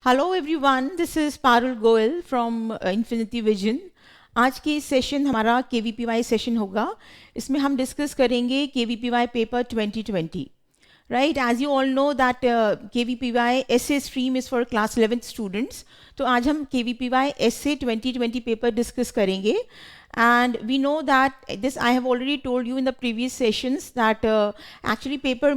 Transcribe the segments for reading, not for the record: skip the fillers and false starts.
Hello everyone, this is Parul Goyal from infinity vision. आज के session हमारा KVPY सेशन होगा। इसमें हम डिस्कस करेंगे KVPY paper 2020। Right, as you all know that KVPY essay stream is for class 11th students. तो आज हम KVPY essay 2020 पेपर डिस्कस करेंगे। And we know that this I have already told you in the previous sessions that actually paper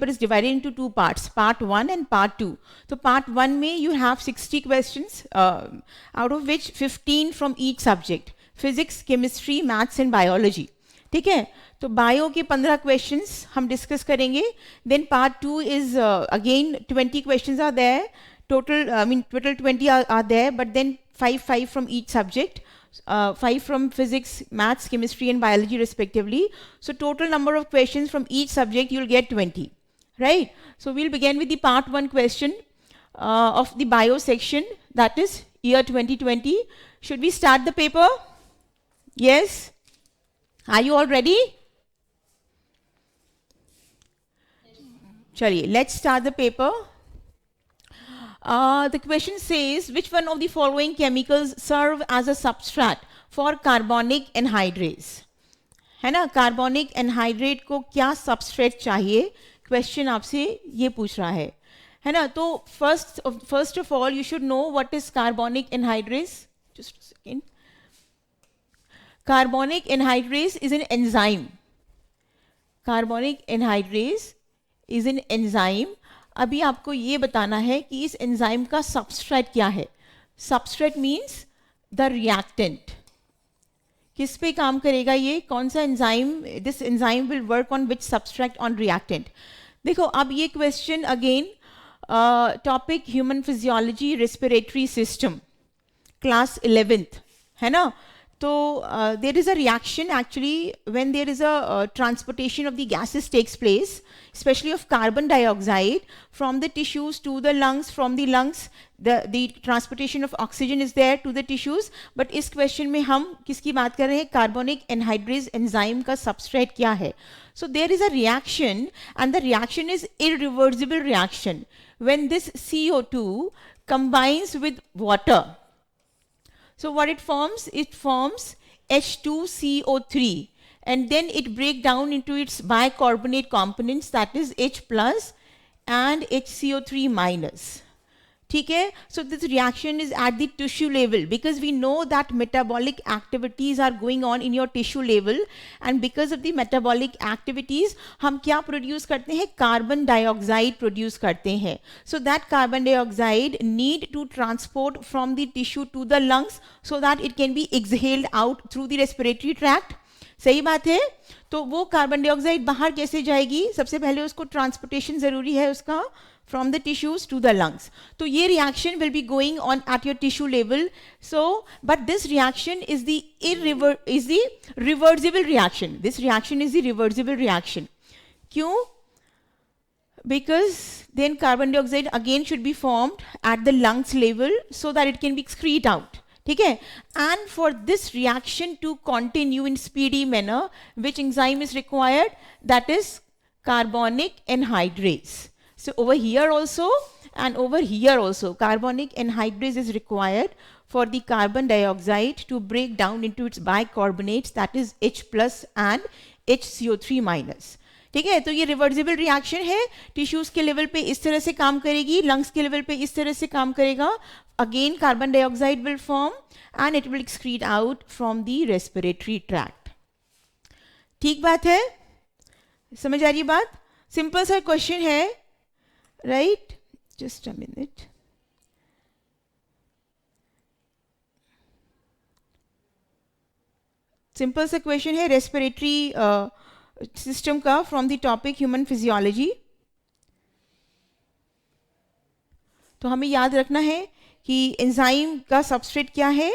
is divided into two parts, part 1 and part 2. So part 1 में you have 60 questions, out of which 15 from each subject: physics, chemistry, maths and biology. ठीक है, तो bio के 15 questions हम discuss करेंगे. Then part 2 is again 20 questions are there. Total 20 are there, but then 5 from each subject. 5 from physics, maths, chemistry and biology respectively. So total number of questions from each subject you'll get 20. Right? So we'll begin with the part 1 question of the bio section, that is year 2020. Should we start the paper? Yes? Are you all ready? Chaliye, let's start the paper. The question says, which one of the following chemicals serve as a substrate for carbonic anhydrase? है ना, carbonic anhydride को क्या substrate चाहिए, question आपसे ये पूछ रहा है ना. तो first of all you should know what is carbonic anhydrase. Just a second. Carbonic anhydrase is an enzyme. Carbonic anhydrase is an enzyme. अभी आपको ये बताना है कि इस एंजाइम का सबस्ट्रेट क्या है. Substrate means the reactant. किस पे काम करेगा ये, कौन सा enzyme, this enzyme will work on which substrate on reactant. देखो अब ये question again topic human physiology respiratory system, class 11th है ना. So there is a reaction actually when there is a transportation of the gases takes place, especially of carbon dioxide from the tissues to the lungs, from the lungs the transportation of oxygen is there to the tissues. But इस question में हम किसकी बात कर रहे हैं, carbonic anhydrase enzyme का substrate क्या है. So there is a reaction and the reaction is irreversible reaction when this CO2 combines with water. So what it forms? It forms H2CO3 and then it breaks down into its bicarbonate components, that is H plus and HCO3 minus. ठीक है. So this reaction is at the tissue level because we know that metabolic activities are going on in your tissue level, and because of the metabolic activities हम क्या produce करते हैं, carbon dioxide produce करते हैं. So that carbon dioxide need to transport from the tissue to the lungs so that it can be exhaled out through the respiratory tract. सही बात है. तो वो कार्बन डाइऑक्साइड बाहर कैसे जाएगी, सबसे पहले उसको ट्रांसपोर्टेशन जरूरी है उसका from the tissues to the lungs. तो ये reaction will be going on at your tissue level. So but this reaction is the reversible reaction. This reaction is the reversible reaction. क्यों? Because then carbon dioxide again should be formed at the lungs level so that it can be excreted out. ठीक है. And for this reaction to continue in speedy manner, which enzyme is required? That is carbonic anhydrase. So over here also and over here also carbonic anhydrase is required for the carbon dioxide to break down into its bicarbonates, that is H plus and HCO3 minus. ठीक है. तो ये reversible reaction है, tissues के level पे इस तरह से काम करेगी, लंग्स के लेवल पे इस तरह से काम करेगा. Again carbon dioxide will form and it will excrete out from the respiratory tract. ठीक बात है, समझ आ रही बात. सिंपल सा क्वेश्चन है, right. Just a minute. Simple सा क्वेश्चन है रेस्पिरेटरी सिस्टम का from the topic human physiology. तो हमें याद रखना है कि एंजाइम का सबस्ट्रेट क्या है,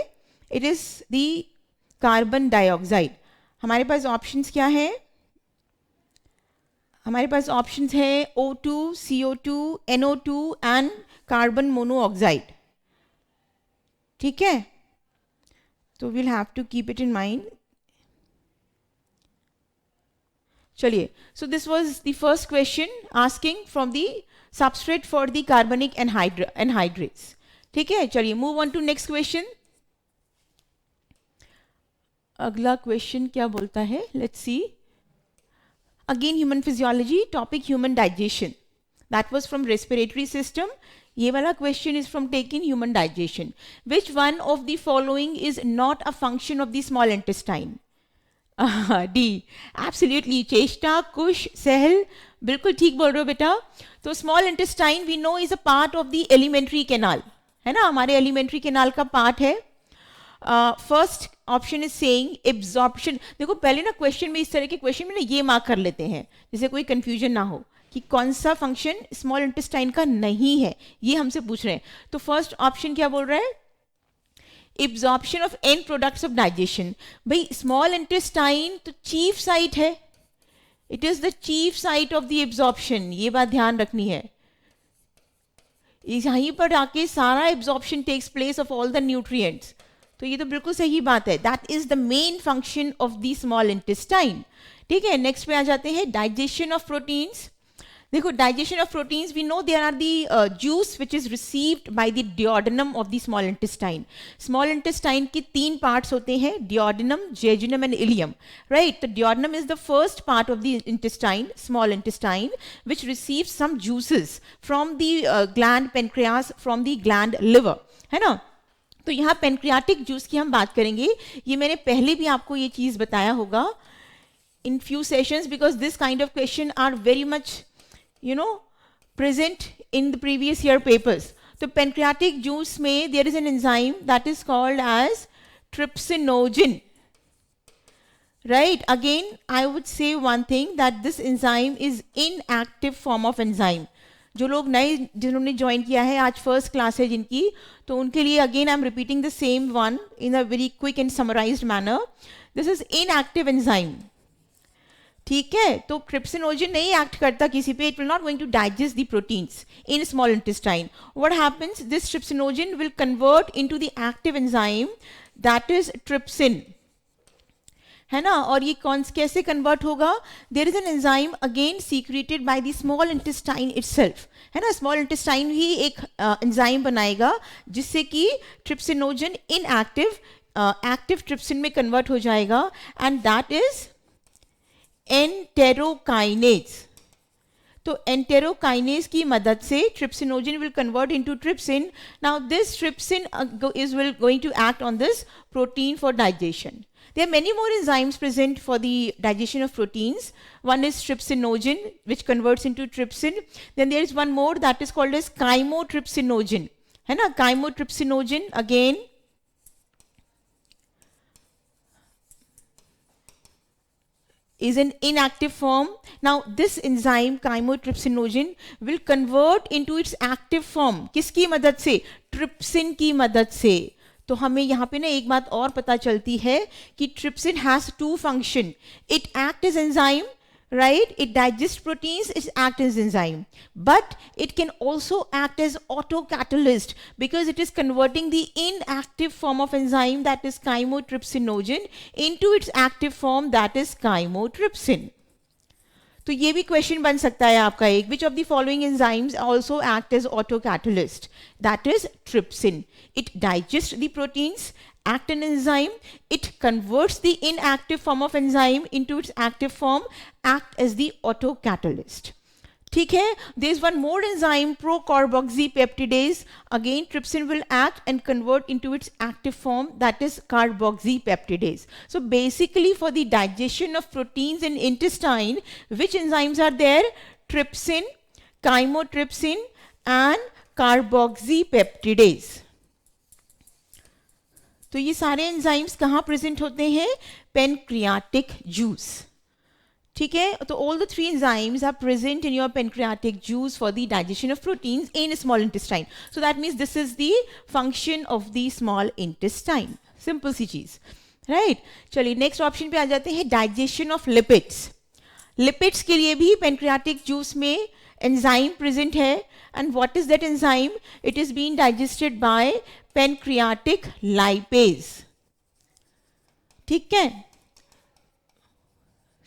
it is the carbon dioxide. हमारे पास ऑप्शंस क्या है, हमारे पास ऑप्शंस है O2, CO2, NO2 and carbon monoxide. ठीक है. तो will have to keep it in mind. चलिए. So this was the first question asking from the substrate for the carbonic anhydrates. ठीक है, चलिए move on to next question. अगला question क्या बोलता है, let's see. Again human physiology, topic human digestion, that was from respiratory system. ये वाला question is from taking human digestion. Which one of the following is not a function of the small intestine? D, absolutely, चेष्टा, कुश, सहल, बिल्कुल ठीक बोल रहे हो बेटा। तो small intestine we know is a part of the alimentary canal, है ना, हमारे एलिमेंट्री कैनाल का पार्ट है। First option is saying absorption. देखो पहले ना क्वेश्चन में, इस तरह के क्वेश्चन में ना ये मार्क कर लेते हैं जिससे कोई कंफ्यूजन ना हो कि कौन सा फंक्शन स्मॉल इंटेस्टाइन का नहीं है, ये हमसे पूछ रहे हैं। तो फर्स्ट ऑप्शन क्या बोल रहा है, absorption of end products of digestion. भाई स्मॉल इंटेस्टाइन तो चीफ साइट है, it is the chief site of the absorption, ये बात ध्यान रखनी है। यहीं पर आके सारा absorption takes place of all the nutrients, तो ये तो बिल्कुल सही बात है, that is the main function of the small intestine. ठीक है, नेक्स्ट पे आ जाते हैं, डाइजेशन ऑफ प्रोटीन्स। देखो digestion of proteins we know there are the juice which is received by the duodenum of the small intestine. Small intestine के 3 parts होते हैं, duodenum, jejunum and ileum, right. तो duodenum is the first part of the intestine, small intestine, which receives some juices from the gland pancreas, from the gland liver, है ना। तो यहाँ pancreatic juice की हम बात करेंगे। ये मैंने पहले भी आपको ये चीज़ बताया होगा in few sessions, because this kind of question are very much present in the previous year papers. तो pancreatic juice में there is an enzyme that is called as trypsinogen, right? Again I would say one thing, that this enzyme is inactive form of enzyme. जो लोग नए जिन्होंने join किया है, आज first class है जिनकी, तो उनके लिए again I am repeating the same one in a very quick and summarized manner. This is inactive enzyme, ठीक है। तो ट्रिप्सिनोजन नहीं एक्ट करता किसी पे, it will not going to digest the proteins in small intestine. What happens, this trypsinogen will convert into the active enzyme that is trypsin, है ना। और ये कैसे कन्वर्ट होगा, there is an enzyme again secreted by the small intestine itself, है ना। Small intestine ही एक enzyme बनाएगा जिससे कि ट्रिप्सिनोजन इनएक्टिव एक्टिव ट्रिप्सिन में कन्वर्ट हो जाएगा, एंड दैट इज एंटेरोकाइनेज। तो एंटेरोकाइनेज की मदद से trypsinogen will convert into trypsin. Now this trypsin is will going to act on this protein for digestion. There are many more enzymes present for the digestion of proteins. One is trypsinogen, which converts into trypsin. Then there is one more that is called as chymotrypsinogen, है ना। chymotrypsinogen again is an inactive form. Now this enzyme chymotrypsinogen will convert into its active form, किसकी मदद से, trypsin की मदद से। तो हमें यहाँ पे ना एक बात और पता चलती है कि trypsin has 2 function, it act as enzyme, right? It digests proteins, it acts as enzyme, but it can also act as autocatalyst because it is converting the inactive form of enzyme, that is chymotrypsinogen, into its active form, that is chymotrypsin. तो ये भी question बन सकता है आपका एक, which of the following enzymes also act as autocatalyst, that is trypsin. It digest the proteins, act an enzyme, it converts the inactive form of enzyme into its active form, act as the autocatalyst. ठीक है, there is one more enzyme, procarboxypeptidase. Again, trypsin will act and convert into its active form, that is carboxypeptidase. So basically, for the digestion of proteins in intestine, which enzymes are there? Trypsin, chymotrypsin, and carboxypeptidase. तो ये सारे enzymes कहाँ present होते हैं? Pancreatic juice, ठीक है। तो all the 3 enzymes are present in your pancreatic juice for the digestion of proteins in small intestine. So that means this is the function of the small intestine, simple सी चीज, right. चलिए next option पे आ जाते हैं, digestion of lipids. Lipids के लिए भी पेनक्रियाटिक जूस में एंजाइम प्रेजेंट है, and what is that enzyme? It is being digested by pancreatic lipase, ठीक है,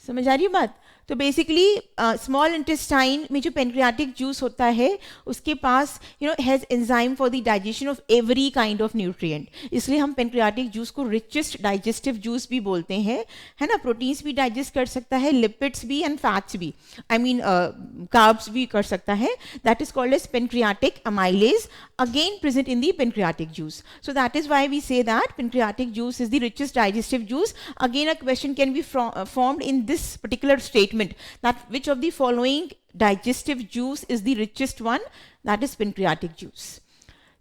समझ आ रही है बात। तो बेसिकली स्मॉल इंटेस्टाइन में जो पेनक्रियाटिक जूस होता है उसके पास has enzyme for the digestion of every kind of nutrient, इसलिए हम पेनक्रियाटिक जूस को रिचेस्ट डाइजेस्टिव जूस भी बोलते हैं, है ना। प्रोटीन्स भी डाइजेस्ट कर सकता है, लिपिड्स भी एंड फैट्स भी, आई मीन कार्ब्स भी कर सकता है। That is called as pancreatic amylase, again present in the pancreatic juice. So that is why we say that pancreatic juice is the richest digestive juice. Again, a question can be formed in this particular statement, that which of the following digestive juice is the richest one? That is pancreatic juice.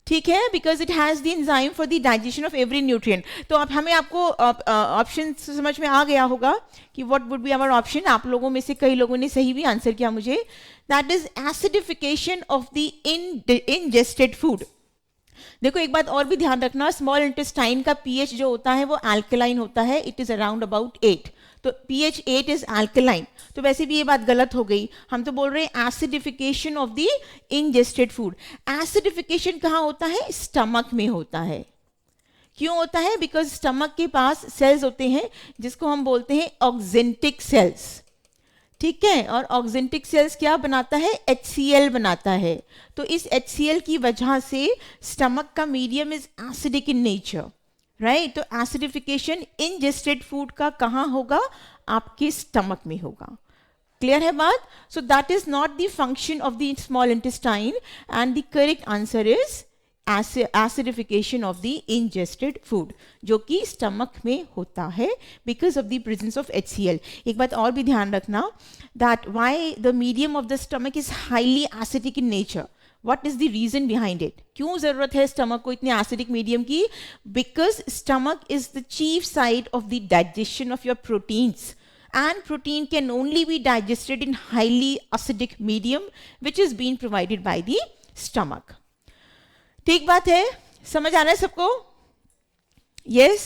ठीक है, because it has the enzyme for the digestion of every nutrient. तो अब हमें आपको option समझ में आ गया होगा कि what would be our option. आप लोगों में से कई लोगों ने सही भी आंसर किया मुझे. That is acidification of the ingested food. देखो एक बात और भी ध्यान रखना, स्मॉल इंटेस्टाइन का पीएच जो होता है वो अल्कलाइन होता है, इट इज अराउंड अबाउट 8, तो पीएच 8 इज अल्कलाइन। तो वैसे भी ये बात गलत हो गई, हम तो बोल रहे हैं acidification of the ingested food. Acidification कहाँ होता है? स्टमक में होता है। क्यों होता है? बिकॉज स्टमक के पास सेल्स होते हैं जिसको हम बोलते हैं ऑक्जेंटिक सेल्स, ठीक है। और ऑक्जेंटिक सेल्स क्या बनाता है? HCl बनाता है। तो इस HCl की वजह से स्टमक का medium is acidic in nature, right. तो एसिडिफिकेशन इंजेस्टेड फूड का कहाँ होगा? आपके स्टमक में होगा। क्लियर है बात? सो that is not the function of the small intestine and the correct answer is acidification of the ingested food, जो कि स्टमक में होता है because of the presence of HCl. एक बात और भी ध्यान रखना, that why the medium of the stomach is highly acidic in nature. What is the reason behind it? क्यों जरूरत है स्टमक को इतने acidic medium की? Because stomach is the chief site of the digestion of your proteins. And protein can only be digested in highly acidic medium, which is being provided by the stomach. ठीक बात है, समझ आ रहा है सबको? Yes,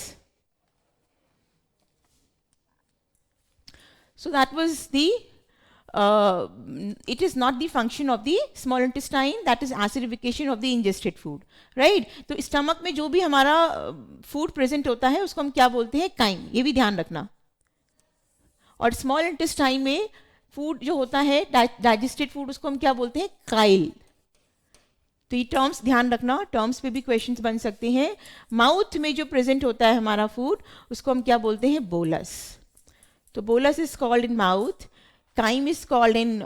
so that was the it is not the function of the small intestine, that is acidification of the ingested food, right? तो stomach में जो भी हमारा फूड प्रेजेंट होता है उसको हम क्या बोलते हैं? काइम, ये भी ध्यान रखना। और स्मॉल इंटेस्टाइन में फूड जो होता है डाइजेस्टेड फूड उसको हम क्या बोलते हैं? काइल। तो ये टर्म्स ध्यान रखना, टर्म्स पे भी क्वेश्चंस बन सकते हैं। माउथ में जो प्रेजेंट होता है हमारा फूड उसको हम क्या बोलते हैं? बोलस। तो bolus is called in mouth, chyme is called in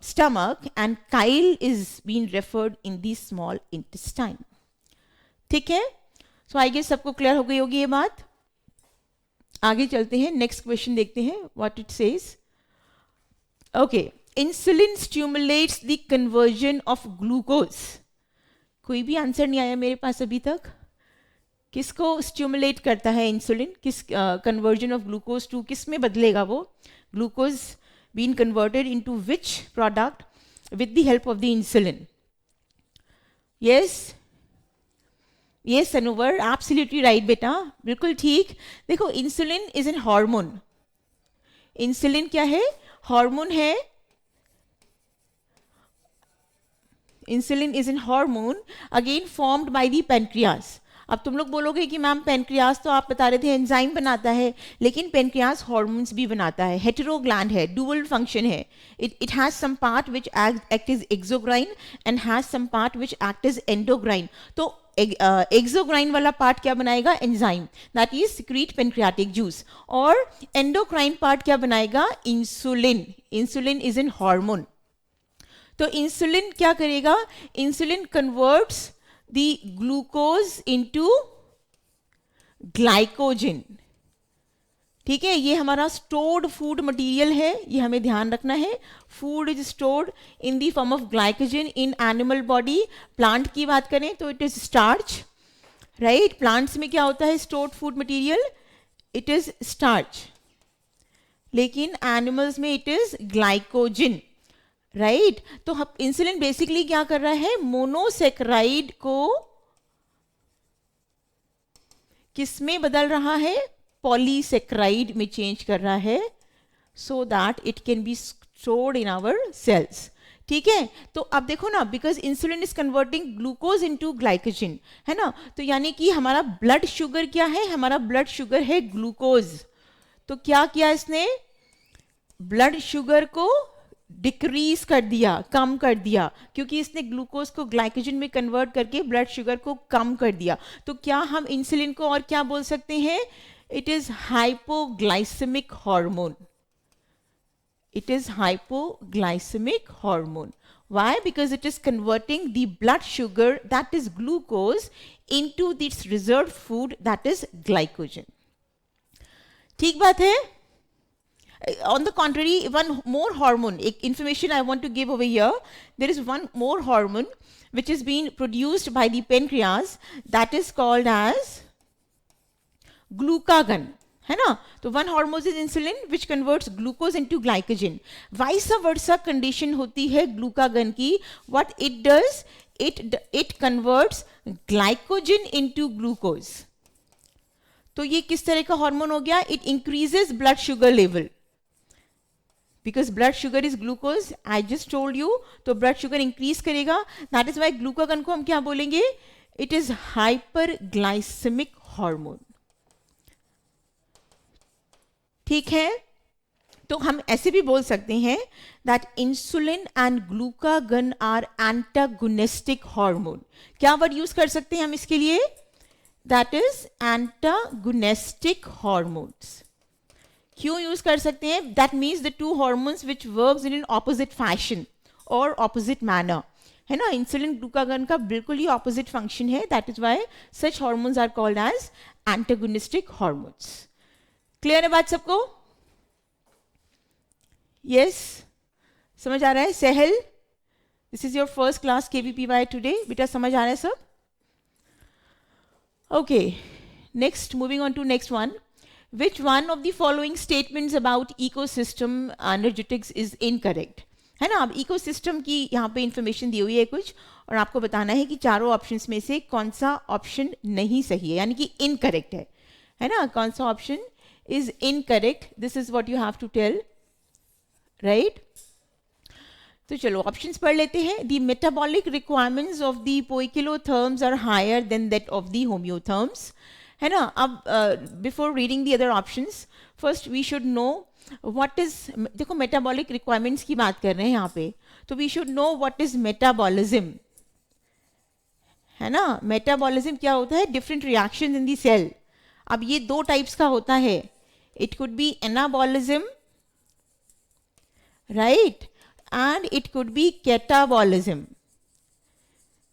stomach and chyle is been referred in the small intestine. ठीक है, सो आई गेस सबको क्लियर हो गई होगी ये बात। आगे चलते हैं, नेक्स्ट क्वेश्चन देखते हैं what it says. Okay, insulin stimulates the conversion of glucose. कोई भी आंसर नहीं आया मेरे पास अभी तक। किसको स्टिमुलेट करता है इंसुलिन? किस कन्वर्जन ऑफ ग्लूकोज टू किस में बदलेगा वो? Glucose been converted into which product with the help of the insulin? Yes yes Anwar, absolutely right बेटा, बिल्कुल ठीक। देखो insulin is an hormone. Insulin क्या है? हार्मोन है। Insulin is an hormone again formed by the pancreas. अब तुम लोग बोलोगे कि मैम पेनक्रियास तो आप बता रहे थे एंजाइम बनाता है, लेकिन पेनक्रियास हार्मोन्स भी बनाता है। हेटेरो ग्लैंड है, डुअल फंक्शन है। It has some part which act is exocrine and has some part which act is endocrine. तो एक्सोक्राइन वाला पार्ट क्या बनाएगा? Enzyme, that is secrete pancreatic juice. और एंडोक्राइन पार्ट क्या बनाएगा? Insulin. Insulin is an hormone. तो insulin क्या करेगा? Insulin converts the glucose into glycogen. ठीक है, ये हमारा स्टोर्ड फूड मटेरियल है, ये हमें ध्यान रखना है। Food is stored in the form of glycogen in animal body. Plant की बात करें तो it is starch, right. Plants में क्या होता है stored food material? It is starch. लेकिन एनिमल्स में इट इज ग्लाइकोजन, राइट। तो इंसुलिन बेसिकली क्या कर रहा है? मोनोसेक्राइड को किस में बदल रहा है? पॉलीसेक्राइड में चेंज कर रहा है, so that it can be stored in our cells. ठीक है, तो अब देखो ना, because insulin is converting glucose into glycogen, है ना। तो यानी कि हमारा ब्लड शुगर क्या है? हमारा ब्लड शुगर है ग्लूकोज। तो क्या किया इसने? ब्लड शुगर को डिक्रीज कर दिया, कम कर दिया, क्योंकि इसने ग्लूकोज को ग्लाइकोजन में कन्वर्ट करके ब्लड शुगर को कम कर दिया। तो क्या हम इंसुलिन को और क्या बोल सकते हैं? It is hypoglycemic hormone. It is hypoglycemic hormone. Why? Because it is converting the blood sugar, that is glucose, into its reserved food, that is glycogen. ठीक बात है? On the contrary, one more hormone, information I want to give over here. There is one more hormone which is being produced by the pancreas, that is called as glucagon. है ना? तो one hormone is insulin which converts glucose into glycogen. Vice versa condition होती है glucagon की। What it does, it converts glycogen into glucose. तो ये किस तरह का हार्मोन हो गया? It increases blood sugar level, because blood sugar is glucose, I just told you. तो ब्लड शुगर इंक्रीज करेगा, दैट इज वाई ग्लूकागन को हम क्या बोलेंगे? It is hyperglycaemic hormone. ठीक है? तो हम ऐसे भी बोल सकते हैं that insulin and glucagon are antagonistic hormone. क्या वर्ड यूज कर सकते हैं हम इसके लिए? That is antagonistic hormones. क्यों यूज कर सकते हैं? That means the two hormones which works in an opposite fashion और ऑपोजिट मैनर, है ना? इंसुलिन ग्लूकागन का बिल्कुल ही ऑपोजिट फंक्शन है, that is why such hormones are called as antagonistic hormones. Clear है बात सबको? यस, समझ आ रहा है? Sahal, this is your first class KVPY today. बेटा समझ आ रहा है सब? Okay, next, moving on to next one. Which one of the following statements about ecosystem energetics is incorrect? है ना? अब इकोसिस्टम की यहाँ पे इंफॉर्मेशन दी हुई है कुछ, और आपको बताना है कि चारों ऑप्शंस में से कौन सा ऑप्शन नहीं सही है, यानी कि इनकरेक्ट है ना? कौन सा option is incorrect? This is what you have to tell, right? तो चलो ऑप्शंस पढ़ लेते हैं। The metabolic requirements of the poikilotherms are higher than that of the homeotherms, है ना? अब before reading the other options, first we should know what is, देखो metabolic requirements की बात कर रहे हैं यहाँ पे, तो we should know what is metabolism, है ना? Metabolism क्या होता है? Different reactions in the cell। अब ये दो टाइप्स का होता है, it could be anabolism, right, and it could be catabolism।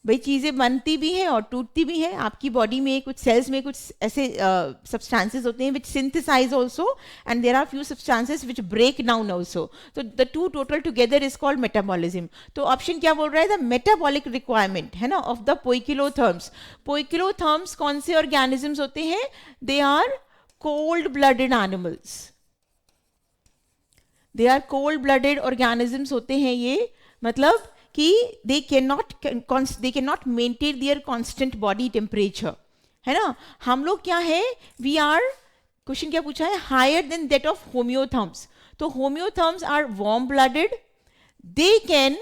भाई चीज़ें बनती भी हैं और टूटती भी हैं। आपकी बॉडी में कुछ सेल्स में कुछ ऐसे सब्सटेंसेस होते हैं which synthesize also, and there are few substances which break down also. तो the two total together is called metabolism. तो ऑप्शन क्या बोल रहा है? द मेटाबॉलिक रिक्वायरमेंट, है ना, ऑफ द पोइकिलोथर्म्स। पोइकिलोथर्म्स कौन से ऑर्गेनिजम्स होते हैं? They are cold blooded animals. They are cold blooded organisms होते हैं ये, मतलब कि they cannot maintain their constant body temperature, है ना? हम लोग क्या है? We are, क्वेश्चन क्या पूछा है? higher than that of homeotherms। तो homeotherms are warm blooded, they can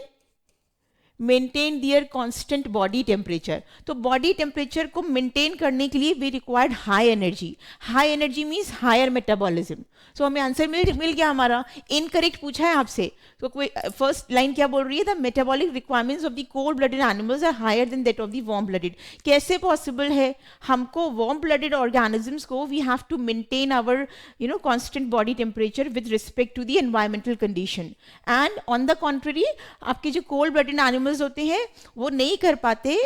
maintain their constant body temperature। तो body temperature को maintain करने के लिए we required high energy। high energy means higher metabolism। सो हमें आंसर मिल गया हमारा। इनकरेक्ट पूछा है आपसे, तो कोई फर्स्ट लाइन क्या बोल रही है? The metabolic requirements of the cold blooded animals are higher than that of the warm blooded. कैसे पॉसिबल है? हमको वार्म ब्लडेड ऑर्गेनिजम्स को we have to maintain our constant body temperature with respect to the environmental condition, and on the contrary आपके जो cold blooded animals होते हैं वो नहीं कर पाते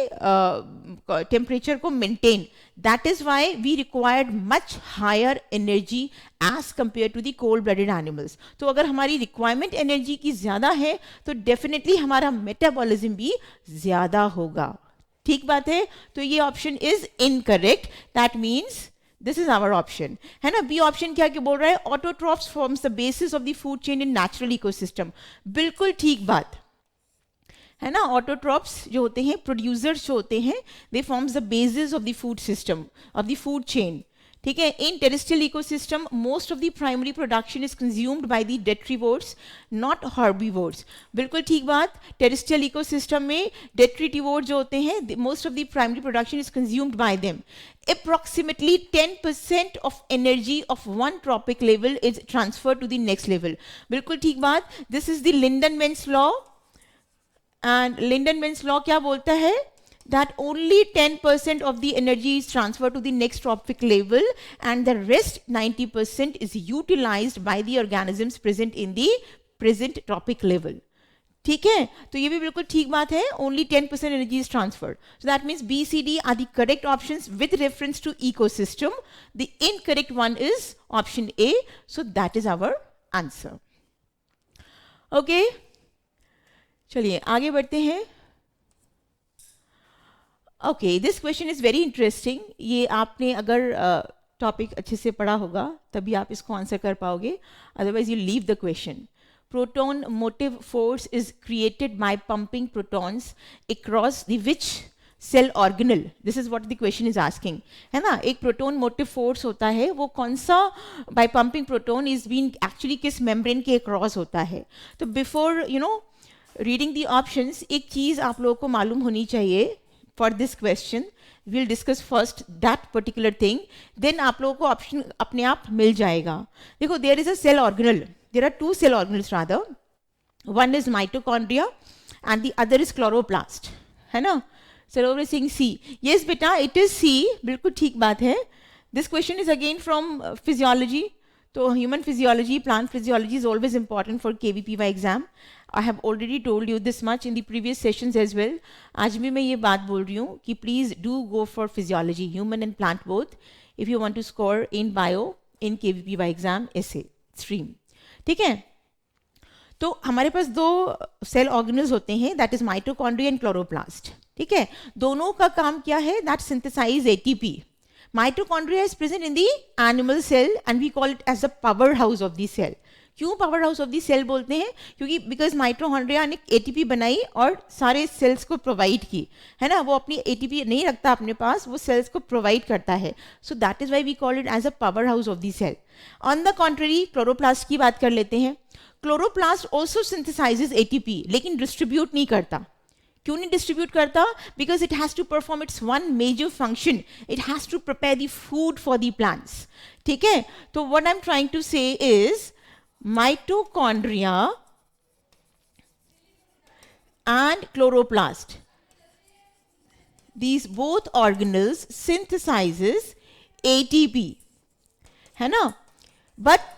टेम्परेचर को maintain. That is why we required much higher energy as compare to the cold blooded animals. तो अगर हमारी रिक्वायरमेंट एनर्जी की ज्यादा है तो डेफिनेटली हमारा मेटाबॉलिज्म भी ज्यादा होगा। ठीक बात है? तो ये option is incorrect. That means this is our option, है ना? बी ऑप्शन क्या बोल रहा है? Autotrophs forms the basis of the food chain in natural ecosystem. बिल्कुल ठीक बात है ना? ऑटोट्रॉप्स जो होते हैं, प्रोड्यूसर्स जो होते हैं, they forms the basis of the food system, of the food chain. ठीक है. In terrestrial ecosystem most of the primary production is consumed by the detritivores not herbivores. बिल्कुल ठीक बात. टेरेस्ट्रियल इकोसिस्टम में डेट्रीटिवोर जो होते हैं most of the primary production is consumed bye them. Approximately 10% of energy of one tropic level is transferred to the next level. बिल्कुल ठीक बात. This is the Lindenmann's law. And Lindenmann's law क्या बोलता है? That only 10% of the energy is transferred to the next tropic level and the rest 90% is utilized by the organisms present in the present tropic level. ठीक है. तो ये भी बिल्कुल ठीक बात है. Only 10% energy is transferred. So that means B, C, D are the correct options with reference to ecosystem. The incorrect one is option A. So that is our answer. Okay. चलिए आगे बढ़ते हैं. Okay, this question is very interesting. ये आपने अगर topic अच्छे से पढ़ा होगा तभी आप इसको आंसर कर पाओगे. Otherwise you leave the question. Proton motive force is created by pumping protons across the which cell organelle? This is what the question is asking. है ना. एक proton motive force होता है वो कौन सा by pumping proton is being actually किस membrane के across होता है. तो before you know reading the options एक चीज़ आप लोगों को मालूम होनी चाहिए. For this question we'll discuss first that particular thing, then आप लोगों को ऑप्शन अपने आप मिल जाएगा. देखो there is a cell organelle. There are two cell organelles rather. One is mitochondria and the other is chloroplast. है ना. सरोवर सिंह C. Yes बेटा it is C. बिल्कुल ठीक बात है. This question is again from physiology. तो human physiology, plant physiology is always important for KVPY exam. I have already told you this much in the previous sessions as well. आज भी मैं ये बात बोल रही हूँ कि please do go for physiology, human and plant both, if you want to score in bio in KVPY exam essay stream. ठीक है. तो हमारे पास दो सेल ऑर्गेनल्स होते हैं that is mitochondria and chloroplast. ठीक है. दोनों का काम क्या है? That synthesize ATP. Mitochondria is present in the animal cell and we call it as the power house of the cell. क्यों power house of the cell बोलते हैं? क्योंकि बिकॉज माइटोकॉन्ड्रिया ने एटीपी बनाई और सारे सेल्स को प्रोवाइड की. है ना. वो अपनी एटीपी नहीं रखता अपने पास, वो सेल्स को प्रोवाइड करता है. So that is why we call it as a power house of the cell. On the contrary chloroplast की बात कर लेते हैं. क्लोरोप्लास्ट ऑल्सो सिंथेसाइजेज एटीपी लेकिन डिस्ट्रीब्यूट नहीं करता. क्यों नहीं डिस्ट्रीब्यूट करता? Because it has to perform its one major function. It has to prepare the food for the plants. ठीक है. तो what I am trying to say is mitochondria and chloroplast, these both organelles synthesizes ATP, है ना. But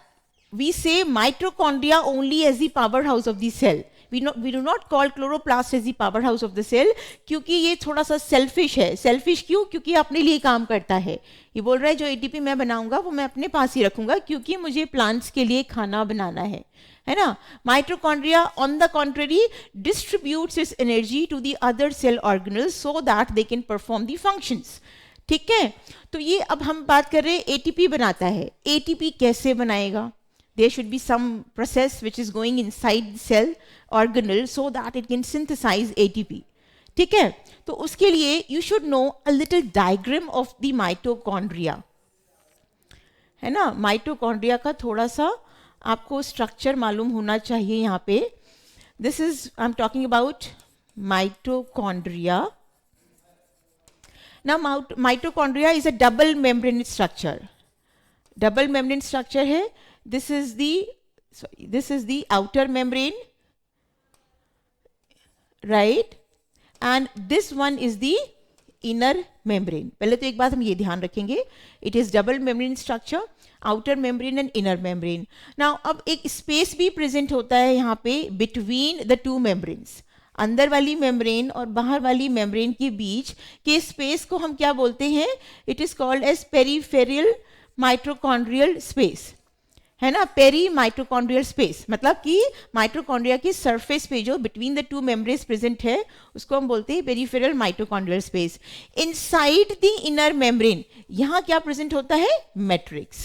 we say mitochondria only as the powerhouse of the cell. We do not call chloroplast as the powerhouse of the cell क्योंकि ये थोड़ा सा selfish है. Selfish क्यों? क्योंकि अपने लिए काम करता है. ये बोल रहा है जो एटीपी मैं बनाऊंगा वो मैं अपने पास ही रखूंगा क्योंकि मुझे प्लांट्स के लिए खाना बनाना है ना. Mitochondria on the contrary distributes its energy to the other cell organelles so that they can perform the functions. ठीक है. तो ये अब हम बात कर रहे हैं एटीपी बनाता है. एटीपी कैसे बनाएगा? There should be some process which is going inside the cell organelle so that it can synthesize ATP. ठीक है. तो उसके लिए you should know a little diagram of the mitochondria. है ना. माइटोकॉन्ड्रिया का थोड़ा सा आपको स्ट्रक्चर मालूम होना चाहिए यहाँ पे. This is I'm talking about mitochondria. Now mitochondria is a double membrane structure. Double membrane structure है. This is the outer membrane, right? And this one is the inner membrane. पहले तो एक बात हम ये ध्यान रखेंगे. It is double membrane structure, outer membrane and inner membrane. Now अब एक space भी present होता है यहाँ पे between the two membranes. अंदर वाली मेम्ब्रेन और बाहर वाली मेम्ब्रेन के बीच के स्पेस को हम क्या बोलते हैं? It is called as peripheral mitochondrial space. है ना. पेरी माइटोकॉन्ड्रियल स्पेस मतलब कि माइटोकॉन्ड्रिया की सरफेस पे जो between the two membranes present है उसको हम बोलते हैं peripheral mitochondrial space. Inside the inner membrane यहाँ क्या प्रेजेंट होता है? मैट्रिक्स.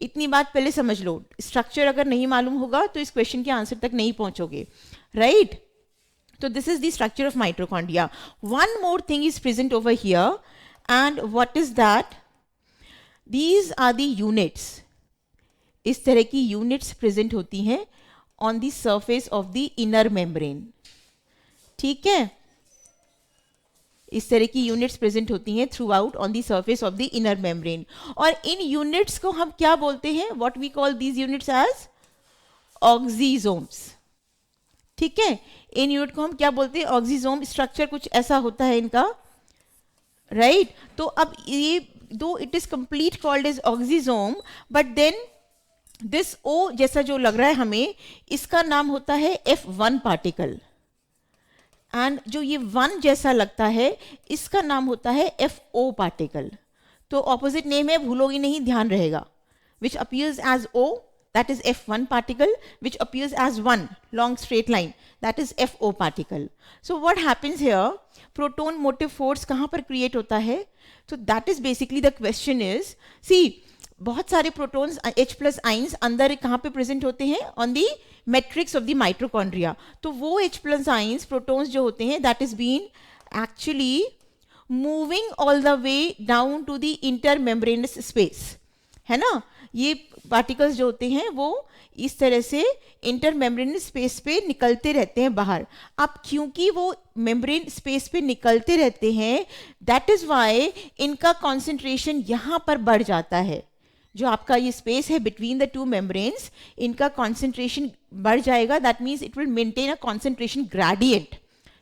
इतनी बात पहले समझ लो. स्ट्रक्चर अगर नहीं मालूम होगा तो इस क्वेश्चन के आंसर तक नहीं पहुंचोगे. राइट. तो this is the structure of mitochondria. One more thing is present over here and what is that? These are the units, इस तरह की यूनिट्स प्रेजेंट होती हैं on the surface of the inner membrane. ठीक है, इस तरह की यूनिट्स प्रेजेंट होती हैं throughout on the surface of the inner membrane. और इन यूनिट्स को हम क्या बोलते हैं? What we call these units as oxysomes. ठीक है, इन यूनिट को हम क्या बोलते हैं? ऑक्सीजोम। स्ट्रक्चर कुछ ऐसा होता है इनका, राइट तो अब ये दो it is complete called as oxysome, but then this O जैसा जो लग रहा है हमें, इसका नाम होता है F1 पार्टिकल, एंड जो ये 1 जैसा लगता है इसका नाम होता है FO पार्टिकल। तो ऑपोजिट नेम है, भूलोगी नहीं, ध्यान रहेगा। Which appears as O, that is F1 particle, which appears as one long straight line, that is FO particle. So what happens here? Proton motive force कहाँ पर create होता है? So that is basically the question is, see बहुत सारे protons H plus ions अंदर कहाँ पे present होते हैं? On the matrix of the mitochondria. तो वो H plus ions protons जो होते हैं, that is being actually moving all the way down to the intermembranous space, है ना? ये पार्टिकल्स जो होते हैं वो इस तरह से इंटरमेम्ब्रेनस स्पेस पे निकलते रहते हैं बाहर। अब क्योंकि वो मेम्ब्रेन स्पेस पे निकलते रहते हैं, दैट इज वाई इनका कॉन्सेंट्रेशन यहाँ पर बढ़ जाता है। जो आपका ये स्पेस है बिटवीन द टू मेम्ब्रेन्स, इनका कॉन्सेंट्रेशन बढ़ जाएगा। That means it will maintain a concentration gradient.